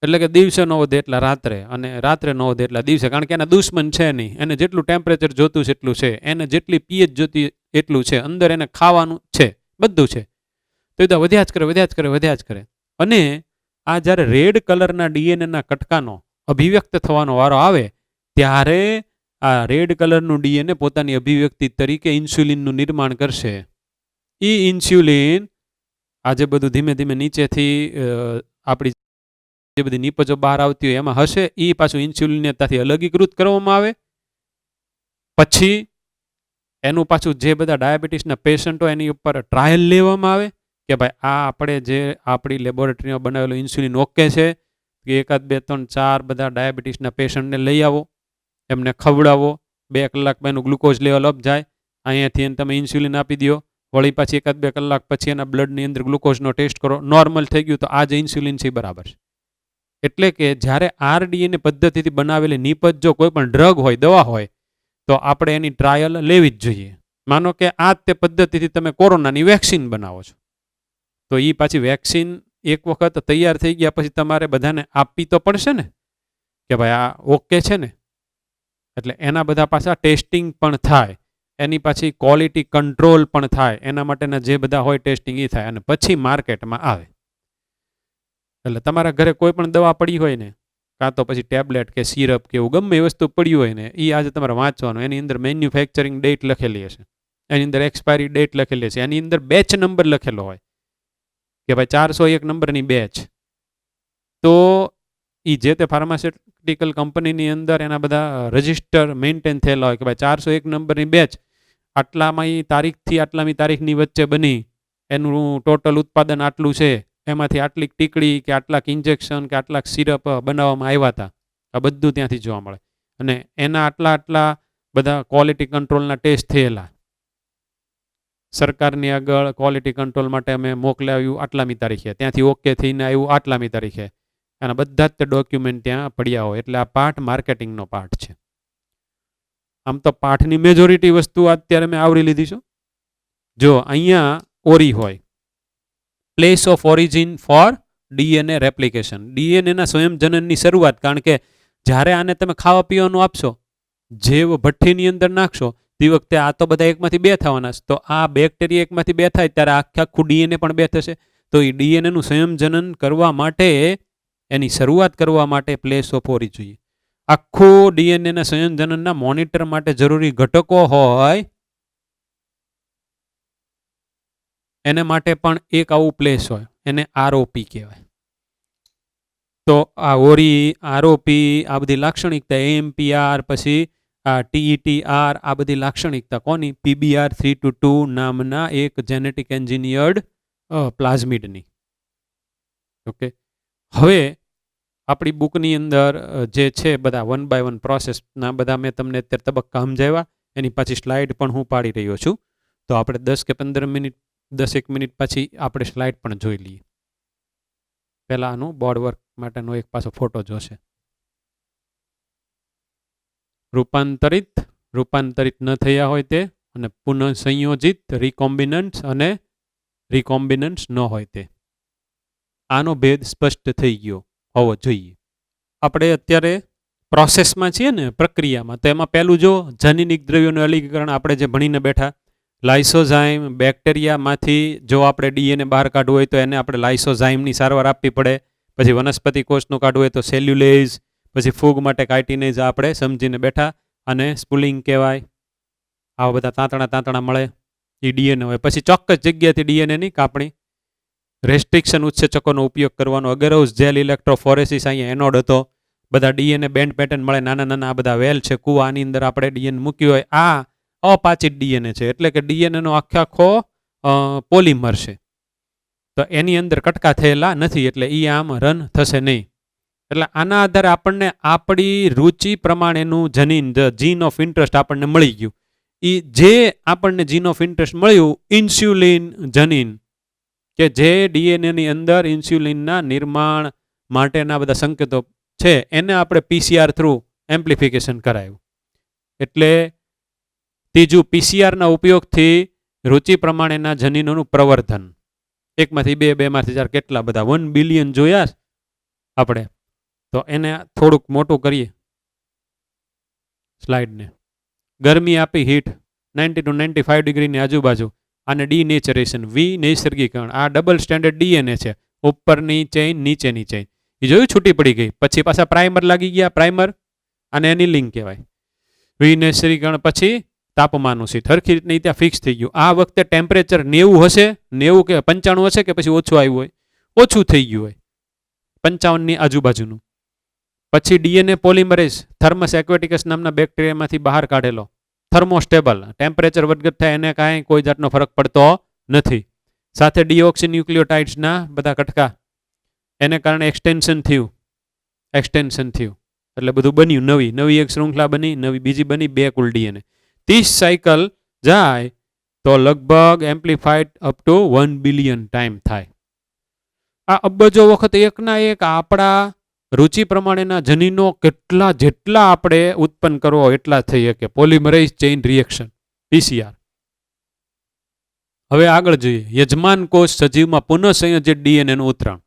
એટલે કે દિવસે ન વધે એટલા રાત્રે, અને રાત્રે ન વધે એટલા દિવસે, કારણ કે એના દુશ્મન છે નહીં. એને જેટલું ટેમ્પરેચર જોતું છે એટલું છે, એને જેટલી pH જોતી એટલું છે, અંદર એને ખાવાનું છે, બધું છે. તો એ તો વધ્યા જ કરે. અને આ જ્યારે રેડ કલરના DNAના કટકાનો અભિવ્યક્ત થવાનો વારો આવે ત્યારે આ રેડ કલરનું DNA પોતાની અભિવ્યક્તિ તરીકે ઇન્સ્યુલિનનું નિર્માણ કરશે. એ ઇન્સ્યુલિન આજે બધું ધીમે ધીમે નીચેથી આપણી જે બધી નિપજો બહાર આવતી હોય એમાં હશે. એ પાછું ઇન્સ્યુલિનને ત્યાંથી અલગીકૃત કરવામાં આવે. પછી એનું પાછું જે બધા ડાયાબિટીસના પેશન્ટ હોય એની ઉપર ટ્રાયલ લેવામાં આવે કે ભાઈ આ આપણે જે આપણી લેબોરેટરીમાં બનાવેલું ઇન્સ્યુલિન ઓકે છે કે 1 2 3 4 બધા ડાયાબિટીસના પેશન્ટને લઈ આવો, એમને ખવડાવો, 2 કલાકમાં એનું ગ્લુકોઝ લેવલ અપ જાય, અહીંયાથી એને તમે ઇન્સ્યુલિન આપી દો, વળી પાછી 1 2 કલાક પછી એના બ્લડની અંદર ગ્લુકોઝનો ટેસ્ટ કરો, નોર્મલ થઈ ગયું તો આ જે ઇન્સ્યુલિન છે એ બરાબર છે. એટલે કે જ્યારે RDNA પદ્ધતિથી બનાવેલી નિપજ જો કોઈ પણ ડ્રગ હોય, દવા હોય, તો આપણે એની ટ્રાયલ લેવી જ જોઈએ. માનો કે આ તે પદ્ધતિથી તમે કોરોનાની વેક્સિન બનાવો છો, તો એ પાછી વેક્સિન એક વખત તૈયાર થઈ ગયા પછી તમારે બધાને આપવી તો પડશે ને કે ભાઈ આ ઓકે છે ને. એટલે એના બધા પાછા ટેસ્ટિંગ પણ થાય, એની પાછી ક્વોલિટી કંટ્રોલ પણ થાય, એના માટેના જે બધા હોય ટેસ્ટિંગ એ થાય અને પછી માર્કેટમાં આવે. એટલે તમારા ઘરે કોઈ પણ દવા પડી હોય ને, કાં તો પછી ટેબ્લેટ કે સિરપ કે એવું ગમે એ વસ્તુ પડી હોય ને, એ આજે તમારે વાંચવાનું. એની અંદર મેન્યુફેક્ચરિંગ ડેટ લખેલી હશે, એની અંદર એક્સપાયરી ડેટ લખેલી હશે, એની અંદર બેચ નંબર લખેલો હોય કે ભાઈ 401 નંબરની બેચ. તો એ જે તે ફાર્માસ્યુટિકલ કંપનીની અંદર એના બધા રજિસ્ટર મેન્ટેન થયેલા હોય કે ભાઈ 401 નંબરની બેચ આટલામાં તારીખથી આટલામી તારીખની વચ્ચે બની, એનું ટોટલ ઉત્પાદન આટલું છે, એમાંથી આટલી ટીકડી કે આટલાક ઇન્જેક્શન કે આટલાક સિરપ બનાવવામાં આવ્યા હતા. આ બધું ત્યાંથી જોવા મળે. અને એના આટલા બધા ક્વોલિટી કંટ્રોલના ટેસ્ટ થયેલા, સરકારની આગળ ક્વોલિટી કંટ્રોલ માટે અમે મોકલાવ્યું આટલામી તારીખે, ત્યાંથી ઓકે થઈને આવ્યું આટલામી તારીખે, આના બધા જ ડોક્યુમેન્ટ ત્યાં પડ્યા હોય. એટલે આ પાઠ માર્કેટિંગનો પાઠ છે. આમ તો પાઠની મેજોરિટી વસ્તુ અત્યારે મેં આવરી લીધી છે. જો અહીંયા ઓરી હોય, place of origin for DNA replication. ડીએનએના સ્વયંજનનની શરૂઆત, કારણ કે જ્યારે આને તમે ખાવા પીવાનું આપશો, જે ભઠ્ઠીની અંદર નાખશો તે વખતે આ તો બધા એકમાંથી બે થવાના છે. તો આ બેક્ટેરિયા એકમાંથી બે થાય ત્યારે આખું ડીએનએ પણ બે થશે. તો એ ડીએનએનું સંયોજન કરવા માટે, એની શરૂઆત કરવા માટે પ્લેસ ઓફ ઓરિજિન જોઈએ. આખું ડીએનએના સંયોજનના મોનિટર માટે જરૂરી ઘટકો હોય એને માટે પણ એક આવું પ્લેસ હોય, એને આરઓપી કહેવાય. તો આ ઓરી, આરઓપી, આ બધી લાક્ષણિકતા, એએમપીઆર, પછી આ ટીઈટીઆર, આ બધી લાક્ષણિકતા કોની? PBR 322 નામના એક જેનેટિક એન્જિનિયર્ડ પ્લાઝમિડની. ઓકે, હવે આપણી બુકની અંદર જે છે બધા 1 by 1 પ્રોસેસના બધા મેં તમને અત્યારે તબક્કા સમજાવ્યા. એની પાછી સ્લાઇડ પણ હું પાડી રહ્યો છું. તો આપણે 10 કે 15 મિનિટ, 10 મિનિટ પછી આપણે સ્લાઇડ પણ જોઈ લઈએ. પહેલાં આનું બોર્ડ વર્ક માટેનો એક પાછો ફોટો જોશે. રૂપાંતરિત ન થયા હોય તે, અને પુનઃ સંયોજિત, રિકોમ્બિનન્ટ્સ અને રિકોમ્બિનન્ટ્સ ન હોય તે. આનો ભેદ સ્પષ્ટ થઈ ગયો હોવો જોઈએ. આપણે અત્યારે પ્રોસેસમાં છીએ ને, પ્રક્રિયામાં. તો એમાં પહેલું જો જનીનિક દ્રવ્યોનું અલગીકરણ આપણે જે ભણીને બેઠા, લાઇસોઝાઇમ. બેક્ટેરિયામાંથી જો આપણે ડીએનએ બહાર કાઢવું હોય તો એને આપણે લાઇસોઝાઇમની સારવાર આપવી પડે. પછી વનસ્પતિ કોષનું કાઢવું હોય તો સેલ્યુલેઝ, પછી ફૂગ માટે કાઇટિનેઝ આપણે સમજીને બેઠા, અને સ્પુલિંગ કહેવાય. આવા બધા તાંતણા મળે, એ ડીએનએ હોય. પછી ચોક્કસ જગ્યાથી ડીએનએની કાપણી, રેસ્ટ્રિક્શન ઉત્સેચકોનો ઉપયોગ કરવાનો, અગેરોસ જેલ ઇલેક્ટ્રોફોરેસિસ, અહીંયા એનોડ હતો. બધા ડીએનએ બેન્ડ પેટર્ન મળે, નાના આ બધા વેલ છે, કુવા, આની અંદર આપણે ડીએનએ મૂક્યું હોય. આ અપાચિત ડીએનએ છે, એટલે કે ડીએનએનો આખો પોલિમર છે. તો એની અંદર કટકા થયેલા નથી, એટલે એ આમ રન થશે નહીં. એટલે આના આધારે આપણને આપણી રુચિ પ્રમાણેનું જનીન, જીન ઓફ ઇન્ટરેસ્ટ આપણને મળી ગયું. એ જે આપણને જીન ઓફ ઇન્ટરેસ્ટ મળ્યું, ઇન્સ્યુલિન જનીન, કે જે ડીએનએની અંદર ઇન્સ્યુલિનના નિર્માણ માટેના બધા સંકેતો છે, એને આપણે પીસીઆર થ્રુ એમ્પ્લિફિકેશન કરાયું. એટલે ત્રીજું, પીસીઆરના ઉપયોગથી રુચિ પ્રમાણેના જનીનોનું પ્રવર્ધન. 1 માંથી 2, 2 માંથી 4, કેટલા બધા 1 બિલિયન જોયા આપણે. તો એને થોડુંક મોટું કરીએ સ્લાઇડને. ગરમી આપી, હીટ 90 to 95 ડિગ્રીની આજુબાજુ. આને ડીનેચરેશન, વિનૈસર્ગીકરણ. આ ડબલ સ્ટેન્ડર્ડ ડીએનએ છે, ઉપરની ચેઇન, નીચેની ચેઇન. એ જોયું, છૂટી પડી ગઈ. પછી પાછા પ્રાઇમર લાગી ગયા, પ્રાઇમર, અને એનિલિંગ કહેવાય. વિનૈસર્ગીકરણ પછી તાપમાનનું સીટ હરખી રીતને ત્યાં ફિક્સ થઈ ગયું. આ વખતે ટેમ્પરેચર 90 હશે, 90 કે 95 હશે, કે પછી ઓછું આવ્યું હોય, ઓછું થઈ ગયું હોય 55ની આજુબાજુનું. પછી ડીએનએ પોલિમરેઝ, થર્મસ એક્વેટિકસ નામના બેક્ટેરિયામાંથી બહાર કાઢેલો, થર્મોસ્ટેબલ, ટેમ્પરેચર વધઘટ થાય એને કાંઈ કોઈ જાતનો ફરક પડતો નથી. સાથે ડીઓક્સી ન્યુક્લિયોટાઇડ્સના બધા કટકા, એને કારણે એક્સટેન્શન થયું. એટલે બધું બન્યું, નવી એક શૃંખલા બની, નવી બીજી બની, 2 કુલ ડીએનએ. 30 સાયકલ જાય તો લગભગ એમ્પ્લિફાઈડ અપ ટુ 1 બિલિયન ટાઈમ થાય. આ અબજો વખત એકના એક આપણા રુચિ પ્રમાણેના જનીનો જેટલા આપણે ઉત્પન્ન કરવો એટલા થઈ શકે. Polymerase chain reaction, PCR. હવે આગળ જોઈએ. યજમાન કોષ સજીવમાં પુનઃસંયોજિત ડીએનએનું ઉતરણ.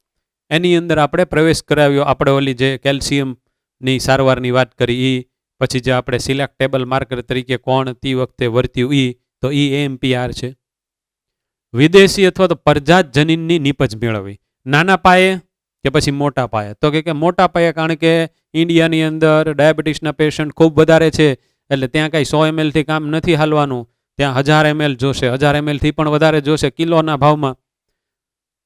એની અંદર આપણે પ્રવેશ કરાવ્યો. આપણે ઓલી જે કેલ્શિયમની સારવારની વાત કરી, પછી જે આપણે સિલેક્ટેબલ માર્કર તરીકે કોણ તે વખતે વર્ત્યું, તો એએમપીઆર છે. વિદેશી અથવા તો પરજાત જનીનની નીપજ મેળવવી, નાના પાયે કે પછી મોટા પાયે. તો કે મોટા પાયે, કારણ કે ઇન્ડિયાની અંદર ડાયાબિટીસના પેશન્ટ ખૂબ વધારે છે, એટલે ત્યાં કાંઈ 100 ml થી કામ નથી હાલવાનું, ત્યાં 1000 ml જોશે, 1000 ml થી પણ વધારે જોશે કિલોના ભાવમાં.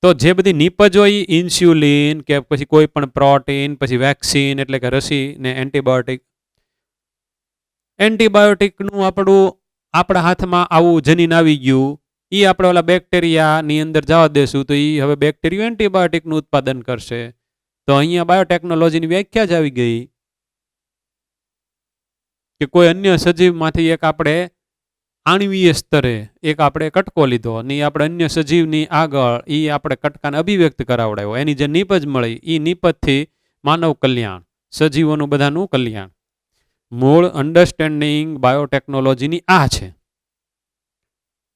તો જે બધી નીપજ હોય, ઇન્સ્યુલિન કે પછી કોઈ પણ પ્રોટીન, પછી વેક્સિન એટલે કે રસી, ને એન્ટીબાયોટિકનું આપણા હાથમાં આવું જનીન આવી ગયું, એ આપણે ઓલા બેક્ટેરિયાની અંદર જવા દેશું તો એ હવે બેક્ટેરિયા એન્ટીબાયોટિકનું ઉત્પાદન કરશે. તો અહીંયા બાયોટેકનોલોજીની વ્યાખ્યા જ આવી ગઈ કે કોઈ અન્ય સજીવમાંથી એક આપણે આણ્વીય સ્તરે એક આપણે કટકો લીધો, અને આપણે અન્ય સજીવની આગળ એ આપણે કટકાને અભિવ્યક્ત કરાવડાવ્યો. એની જે નીપજ મળી, એ નીપજથી માનવ કલ્યાણ, સજીવોનું બધાનું કલ્યાણ. મૂળ અન્ડરસ્ટેન્ડિંગ બાયોટેકનોલોજીની આ છે.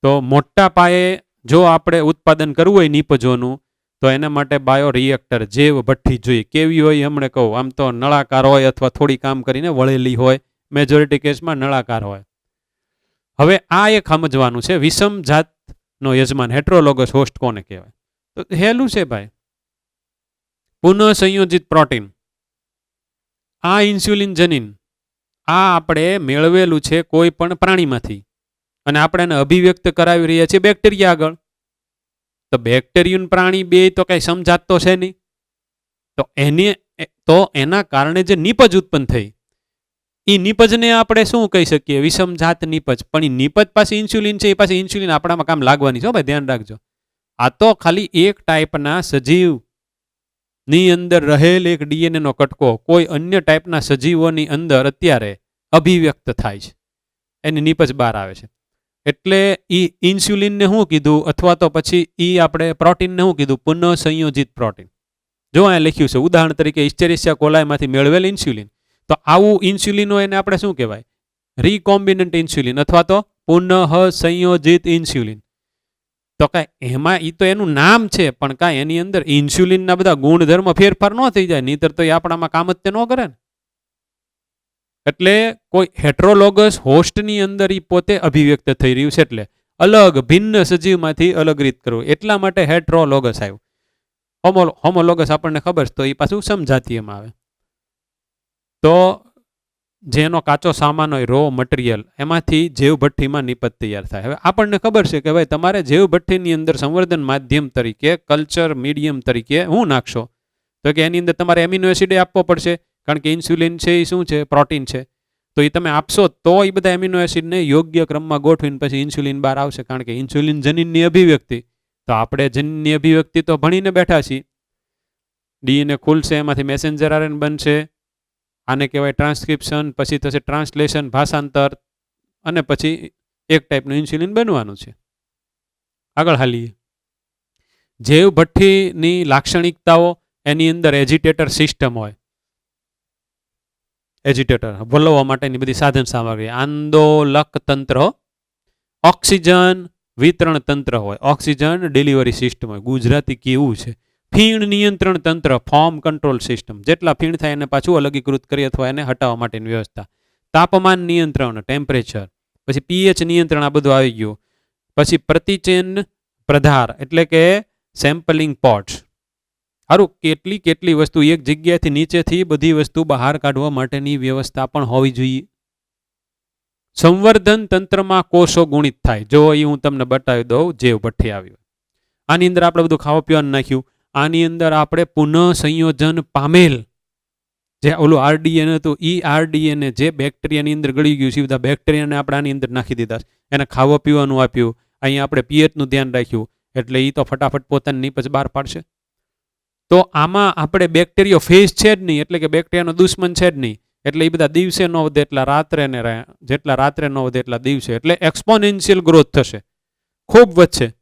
તો મોટા પાયે જો આપણે ઉત્પાદન કરવું હોય નિપજોનું તો એના માટે બાયો રિએક્ટર જેવ ભઠ્ઠી જોઈએ. કેવી હોય હમણે કહું, આમ તો નળાકાર હોય અથવા થોડી કામ કરીને વળેલી હોય, મેજોરિટી કેસમાં નળાકાર હોય. હવે આ એક સમજવાનું છે, વિષમ જાતનો યજમાન હેટ્રોલોગસ હોસ્ટ કોને કહેવાય? તો હેલું છે ભાઈ, પુનઃ સંયોજિત પ્રોટીન, આ ઇન્સ્યુલિન જનીન, આ આપણે મેળવેલું છે કોઈ પણ પ્રાણીમાંથી અને આપણે એને અભિવ્યક્ત કરાવી રહ્યા છીએ બેક્ટેરિયા આગળ. તો બેક્ટેરિયન પ્રાણી બે તો કઈ સમજાત તો છે નહીં. તો એના કારણે જે નીપજ ઉત્પન્ન થઈ, એ નીપજને આપણે શું કહી શકીએ? વિષમ જાત નીપજ. પણ એ નીપજ પાસે ઇન્સ્યુલિન છે, એ પાસે ઇન્સ્યુલિન આપણામાં કામ લાગવાની છે. ભાઈ ધ્યાન રાખજો. આ તો ખાલી એક ટાઈપના સજીવ ની અંદર રહેલ એક ડીએનએ નો કટકો કોઈ અન્ય ટાઈપના સજીવોની અંદર અત્યારે અભિવ્યક્ત થાય છે, એની નીપજ બહાર આવે છે. એટલે એ ઇન્સ્યુલિનને શું કીધું, અથવા તો પછી એ આપણે પ્રોટીનને શું કીધું? પુનઃ સંયોજિત પ્રોટીન. જો અહીંયા લખ્યું છે ઉદાહરણ તરીકે ઇસ્ચેરિશિયા કોલાયમાંથી મેળવેલ ઇન્સ્યુલિન. તો આવું ઇન્સ્યુલિન હોય એને આપણે શું કહેવાય? રીકોમ્બિનન્ટ ઇન્સ્યુલિન અથવા તો પુનઃ સંયોજિત ઇન્સ્યુલિન. તો કાંઈ એમાં એ તો એનું નામ છે, પણ કાંઈ એની અંદર ઇન્સ્યુલિનના બધા ગુણધર્મ ફેરફાર ન થઈ જાય, નહીતર તો એ આપણામાં કામ જ તે ન કરે ને. એટલે કોઈ હેટ્રોલોગસ હોસ્ટની અંદર એ પોતે અભિવ્યક્ત થઈ રહ્યું છે, એટલે અલગ ભિન્ન સજીવમાંથી અલગ રીત કરવું, એટલા માટે હેટ્રોલોગસ આવ્યું. હોમોલોગસ આપણને ખબર છે, તો એ પાછું સમજાતીયમાં આવે. તો જેનો કાચો સામાન હોય, રો મટીરિયલ, એમાંથી જેવભઠ્ઠીમાં નિપજ તૈયાર થાય. હવે આપણને ખબર છે કે ભાઈ તમારે જેવભઠ્ઠીની અંદર સંવર્ધન માધ્યમ તરીકે, કલ્ચર મીડિયમ તરીકે શું નાખશો? તો કે એની અંદર તમારે એમિનો એસિડ આપવો પડશે, કારણ કે ઇન્સ્યુલિન છે એ શું છે? પ્રોટીન છે. તો એ તમે આપશો તો એ બધા એમિનો એસિડને યોગ્ય ક્રમમાં ગોઠવીને પછી ઇન્સ્યુલિન બહાર આવશે, કારણ કે ઇન્સ્યુલિન જનીનની અભિવ્યક્તિ. તો આપણે જનીનની અભિવ્યક્તિ તો ભણીને બેઠા છીએ. ડીએનએ ખુલશે, એમાંથી મેસેન્જર આરએન બનશે, આને કહેવાય ટ્રાન્સક્રિપ્શન, પછી થશે ટ્રાન્સલેશન, ભાષાંતર, અને પછી એક ટાઈપનું ઇન્સ્યુલિન બનવાનું છે. આગળ હાલીએ. જેવભઠ્ઠીની લાક્ષણિકતાઓ, એની અંદર એજિટેટર સિસ્ટમ હોય, એજિટેટર વલોવવા માટેની બધી સાધન સામગ્રી, આંદોલક તંત્ર, ઓક્સિજન વિતરણ તંત્ર હોય, ઓક્સિજન ડિલિવરી સિસ્ટમ હોય. ગુજરાતી કેવું છે? ફીણ નિયંત્રણ તંત્ર, ફોર્મ કંટ્રોલ સિસ્ટમ, જેટલા ફીણ થાય એને પાછું અલગીકૃત કરી અથવા એને હટાવવા માટેની વ્યવસ્થા. તાપમાન નિયંત્રણ, ટેમ્પરેચર, પછી પીએચ નિયંત્રણ, આ બધું આવી ગયું. પછી પ્રતિચેન પ્રધાર, એટલે કે સેમ્પલિંગ પોટ્સ. સારું, કેટલી વસ્તુ એક જગ્યાએથી નીચેથી બધી વસ્તુ બહાર કાઢવા માટેની વ્યવસ્થા પણ હોવી જોઈએ. સંવર્ધન તંત્રમાં કોષો ગુણિત થાય. જો એ હું તમને બતાવી દઉં, જેવભઠ્ઠી આવી. આની અંદર આપણે બધું ખાવા પીવાનું નાખ્યું. આની અંદર આપણે પુનઃ સંયોજન પામેલ જે ઓલું આરડીએન હતું, એ આરડીએન જે બેક્ટેરિયાની અંદર ગળી ગયું છે, બધા બેક્ટેરિયાને આપણે આની અંદર નાખી દીધા, એને ખાવા પીવાનું આપ્યું. અહીંયા આપણે પીએચનું ધ્યાન રાખ્યું, એટલે એ તો ફટાફટ પોતાની નીપજ બહાર પાડશે. તો આમાં આપણે બેક્ટેરિયો ફેઝ છે જ નહીં, એટલે કે બેક્ટેરિયાનો દુશ્મન છે જ નહીં. એટલે એ બધા દિવસે ન વધે એટલા રાત્રે ને રહે, જેટલા રાત્રે ન વધે એટલા દિવસે. એટલે એક્સપોનેન્શિયલ ગ્રોથ થશે, ખૂબ વધશે,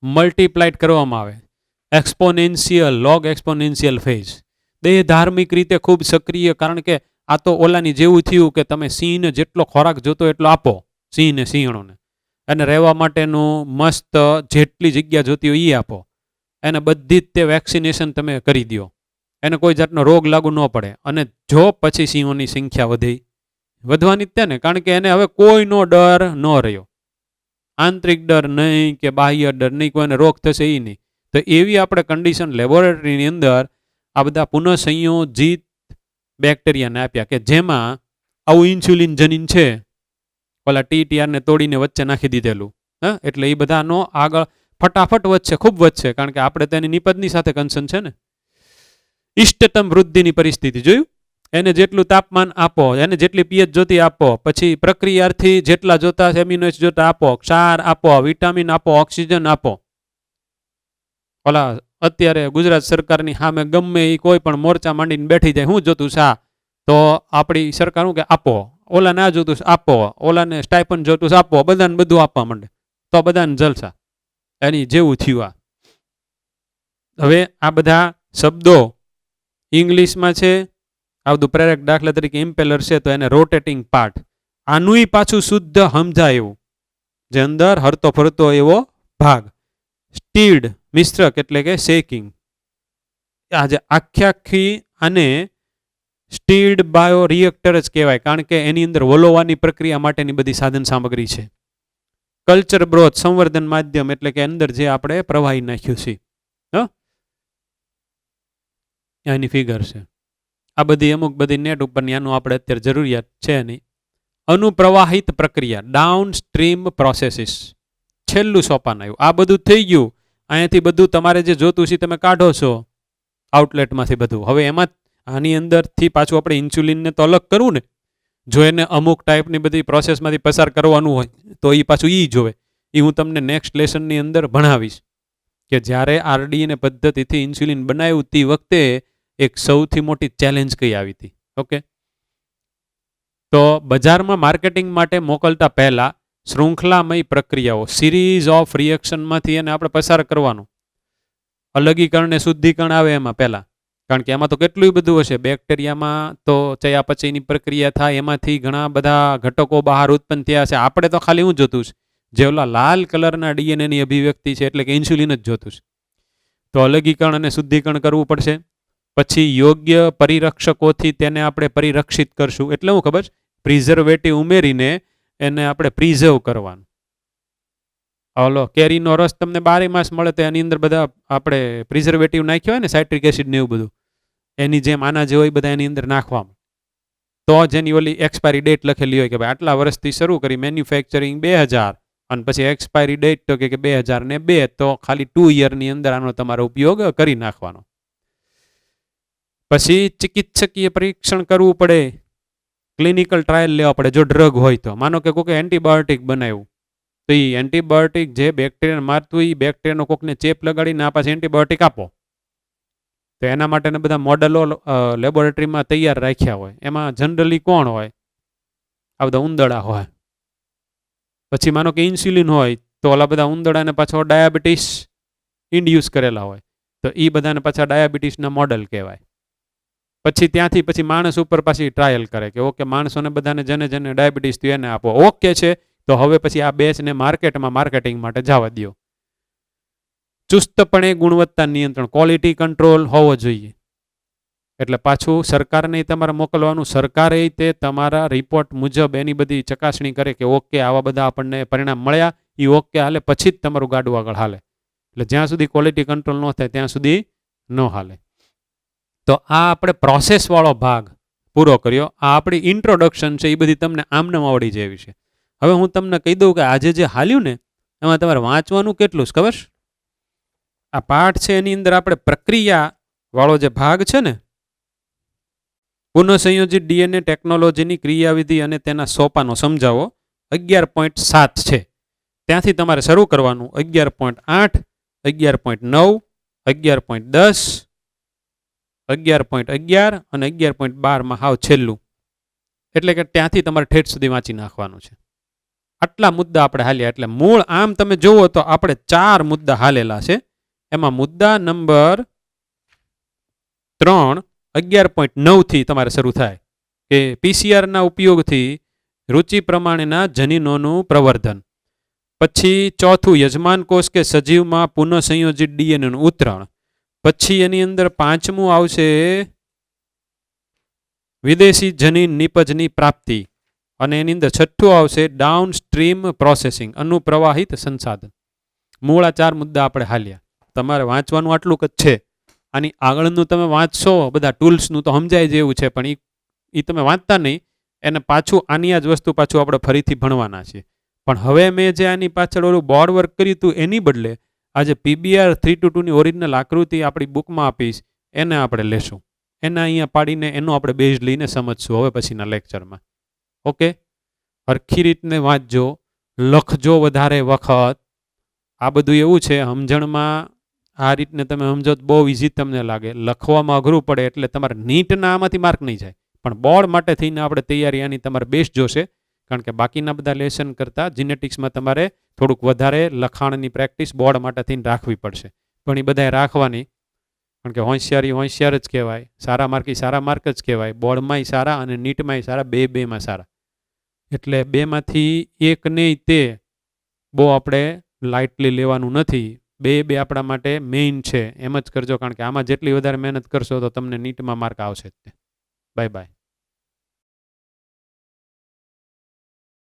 મલ્ટીપ્લાઇડ કરવામાં આવે. Exponential, log exponential phase. દેહ ધાર્મિક રીતે ખૂબ સક્રિય, કારણ કે આ તો ઓલાની જેવું થયું કે તમે સિંહને જેટલો ખોરાક જોતો એટલો આપો, સિંહને સિંહણોને, અને રહેવા માટેનું મસ્ત જેટલી જગ્યા જોતી હોય એ આપો, એને બધી જ તે વેક્સિનેશન તમે કરી દો, એને કોઈ જાતનો રોગ લાગુ ન પડે. અને જો પછી સિંહોની સંખ્યા વધવાની જ તેને, કારણ કે એને હવે કોઈનો ડર ન રહ્યો, આંતરિક ડર નહીં કે બાહ્ય ડર નહીં, કોઈને રોગ થશે એ નહીં. તો એવી આપણે કન્ડિશન લેબોરેટરીની અંદર આ બધા પુનઃસંયોજિત બેક્ટેરિયાને આપ્યા, કે જેમાં આવું ઇન્સ્યુલિન જનીન છે, ઓલા ટીટીઆરને તોડીને વચ્ચે નાખી દીધેલું. એટલે એ બધાનો આગળ ફટાફટ વધશે, ખૂબ વધશે, કારણ કે આપણે તેની નિપજની સાથે કન્સર્ન છે ને. ઇષ્ટતમ વૃદ્ધિની પરિસ્થિતિ જોયું, એને જેટલું તાપમાન આપો, એને જેટલી પીએચ જોતી આપો, પછી પ્રક્રિયાથી જેટલા જોતા એમિનો એસિડ જોતા આપો, ક્ષાર આપો, વિટામિન આપો, ઓક્સિજન આપો. ઓલા અત્યારે ગુજરાત સરકારની સામે ગમે એ કોઈ પણ મોરચા માંડીને બેઠી જાય, શું જોતું સા, તો આપણી સરકાર શું કે આપો, ઓલા ના જોતું આપો, ઓલાને સ્ટાઇપન્ડ જોતું આપો, બધાને બધું આપવા માંડે, તો બધાને જલસા. એની જેવું થયું આ. હવે આ બધા શબ્દો ઇંગ્લિશમાં છે આ બધું પ્રેરક, દાખલા તરીકે ઇમ્પેલર છે તો એને રોટેટિંગ પાર્ટ. આનુંય પાછું શુદ્ધ સમજાય એવું, જે અંદર હરતો ફરતો એવો ભાગ. સ્ટીર્ડ મિશ્રક એટલે કે શેકિંગ. આજે આખી આને સ્ટીર્ડ બાયો રિએક્ટર જ કહેવાય, કારણ કે એની અંદર વલોવાની પ્રક્રિયા માટેની બધી સાધન સામગ્રી છે. કલ્ચર બ્રોથ સંવર્ધન માધ્યમ એટલે કે અંદર જે આપણે પ્રવાહી નાખ્યું છે, એની ફિગર છે. આ બધી અમુક બધી નેટ ઉપરની, આનું આપણે અત્યારે જરૂરિયાત છે નહીં. અનુપ્રવાહિત પ્રક્રિયા ડાઉન સ્ટ્રીમ પ્રોસેસીસ, છેલ્લું સોપાન આવ્યું. આ બધું થઈ ગયું, અહીંયાથી બધું તમારે જે જોતું છે તમે કાઢો છો આઉટલેટમાંથી બધું. હવે એમાં આની અંદરથી પાછું આપણે ઇન્સ્યુલિનને તો અલગ કરવું ને, જો એને અમુક ટાઈપની બધી પ્રોસેસમાંથી પસાર કરવાનું હોય તો એ પાછું જોવે. એ હું તમને નેક્સ્ટ લેસનની અંદર ભણાવીશ કે જ્યારે આરડીએને પદ્ધતિથી ઇન્સ્યુલિન બનાવ્યું તે વખતે એક સૌથી મોટી ચેલેન્જ કઈ આવી હતી. ઓકે, તો બજારમાં માર્કેટિંગ માટે મોકલતા પહેલા શૃંખલામય પ્રક્રિયાઓ, સિરીઝ ઓફ રિએક્શનમાંથી એને આપણે પસાર કરવાનું. અલગીકરણ ને શુદ્ધિકરણ આવે એમાં પહેલા, કારણ કે એમાં તો કેટલું બધું હશે. બેક્ટેરિયામાં તો ચયાપચયની પ્રક્રિયા થાય, એમાંથી ઘણા બધા ઘટકો બહાર ઉત્પન્ન થયા છે. આપણે તો ખાલી હું જોતું છે, જે ઓલા લાલ કલરના ડીએનએની અભિવ્યક્તિ છે એટલે કે ઇન્સ્યુલિન જ જોતું છે. તો અલગીકરણ અને શુદ્ધિકરણ કરવું પડશે. પછી યોગ્ય પરિરક્ષકોથી તેને આપણે પરિરક્ષિત કરશું. એટલે હું ખબર, પ્રિઝર્વેટિવ ઉમેરીને એને આપણે પ્રિઝર્વ કરવાનું. ઓલો કેરીનો રસ તમને 12 માસ મળે તો એની અંદર બધા આપણે પ્રિઝર્વેટિવ નાખ્યો હોય ને, સાઇટ્રિક એસિડ ને એવું બધું, એની જેમ આના જે હોય બધા એની અંદર નાખવામાં. તો જેની ઓલી એક્સપાયરી ડેટ લખેલી હોય કે ભાઈ આટલા વર્ષથી શરૂ કરી મેન્યુફેક્ચરિંગ 2000, અને પછી એક્સપાયરી ડેટ તો કે 2002, તો ખાલી 2 યરની અંદર આનો તમારો ઉપયોગ કરી નાખવાનો. પછી ચિકિત્સકીય પરીક્ષણ કરવું પડે, ક્લિનિકલ ટ્રાયલ લેવા પડે. જો ડ્રગ હોય તો, માનો કે કોઈકે એન્ટીબાયોટિક બનાવ્યું, તો એ એન્ટીબાયોટિક જે બેક્ટેરિયાને મારતું, એ બેક્ટેરિયાનો કોકને ચેપ લગાડીને આ પાછી એન્ટીબાયોટિક આપો, તો એના માટેના બધા મોડેલો લેબોરેટરીમાં તૈયાર રાખ્યા હોય. એમાં જનરલી કોણ હોય? આ બધા ઉંદરડા હોય. પછી માનો કે ઇન્સ્યુલિન હોય તો ઓલા બધા ઉંદરડાને પાછો ડાયાબિટીસ ઇન્ડ્યુસ કરેલા હોય, તો એ બધાને પાછા ડાયાબિટીસના મોડેલ કહેવાય. પછી ત્યાંથી પછી માણસ ઉપર પાછી ટ્રાયલ કરે કે ઓકે, માણસોને બધાને જેને જેને ડાયાબિટીસ થયું એને આપો. ઓકે છે, તો હવે પછી આ બેચને માર્કેટિંગ માટે જવા દો. ચુસ્તપણે ગુણવત્તા નિયંત્રણ, ક્વોલિટી કંટ્રોલ હોવો જોઈએ. એટલે પાછું સરકારને તમારે મોકલવાનું, સરકારે તે તમારા રિપોર્ટ મુજબ એની બધી ચકાસણી કરે કે ઓકે આવા બધા આપણને પરિણામ મળ્યા, એ ઓકે હાલે, પછી જ તમારું ગાડું આગળ હાલે. એટલે જ્યાં સુધી ક્વોલિટી કંટ્રોલ ન થાય ત્યાં સુધી ન હાલે. તો આ આપણે પ્રોસેસવાળો ભાગ પૂરો કર્યો. આ આપણી ઇન્ટ્રોડક્શન છે, એ બધી તમને આમનામ આવડી જેવી છે. હવે હું તમને કહી દઉં કે આજે જે હાલ્યું ને એમાં તમારે વાંચવાનું કેટલું છે ખબર? આ પાઠ છે એની અંદર આપણે પ્રક્રિયા વાળો જે ભાગ છે ને, પુનઃસંયોજિત ડીએનએ ટેકનોલોજીની ક્રિયાવિધિ અને તેના સોપાનો સમજાવો, 11.7 છે. ત્યાંથી તમારે શરૂ કરવાનું. 11.8, 11.9, 11.10, 11.11 અને 11.12 હાવ છેલ્લું. એટલે કે ત્યાંથી તમારે ઠેઠ સુધી વાંચી નાખવાનું છે. આટલા મુદ્દા આપણે હાલ્યા. એટલે મૂળ આમ તમે જુઓ તો આપણે 4 મુદ્દા હાલેલા છે. એમાં મુદ્દા નંબર 3 11.9 થી તમારે શરૂ થાય કે પીસીઆરના ઉપયોગથી રુચિ પ્રમાણેના જનીનોનું પ્રવર્ધન. પછી ચોથું યજમાન કોષ કે સજીવમાં પુનઃસંયોજિત ડીએનએનું ઉતરણ. પછી એની અંદર 5મું આવશે વિદેશી જનીન નિપજની પ્રાપ્તિ, અને એની અંદર 6થું આવશે ડાઉન સ્ટ્રીમ પ્રોસેસિંગ, અનુપ્રવાહિત સંસાધન. મૂળ આ 4 મુદ્દા આપણે હાલ્યા. તમારે વાંચવાનું આટલું જ છે. આની આગળનું તમે વાંચશો બધા ટૂલ્સનું તો સમજાય જેવું છે, પણ એ તમે વાંચતા નહીં. એને પાછું આની આ જ વસ્તુ પાછું આપણે ફરીથી ભણવાના છીએ. પણ હવે મેં જે આની પાછળ ઓલું બોર્ડ વર્ક કર્યું હતું એની બદલે આજે PBR 322ની ઓરિજિનલ આકૃતિ આપણી બુકમાં આપીશ, એને આપણે લેશું. એના અહીંયા પાડીને એનો આપણે બેઝ લઈને સમજશું હવે પછીના લેક્ચરમાં. ઓકે, હરખી રીતને વાંચજો, લખજો વધારે વખત. આ બધું એવું છે સમજણમાં, આ રીતને તમે સમજો તો બહુ ઇઝી તમને લાગે, લખવામાં અઘરું પડે. એટલે તમારે નીટના આમાંથી માર્ક નહીં જાય, પણ બોર્ડ માટે થઈને આપણે તૈયારી આની તમારે બેસ્ટ જોશે. કારણ કે બાકીના બધા લેસન કરતાં જીનેટિક્સમાં તમારે થોડુંક વધારે લખાણની પ્રેક્ટિસ બોર્ડ માટે થઈને રાખવી પડશે. પણ એ બધાએ રાખવાની. કારણ કે હોશિયારી હોશિયાર જ કહેવાય, સારા માર્કી સારા માર્ક જ કહેવાય, બોર્ડમાંય સારા અને નીટમાંય સારા, બેમાં સારા. એટલે બેમાંથી એક નહીં તે બહુ આપણે લાઇટલી લેવાનું નથી. બે આપણા માટે મેઇન છે એમ જ કરજો, કારણ કે આમાં જેટલી વધારે મહેનત કરશો તો તમને નીટમાં માર્ક આવશે જ તે. Bye bye.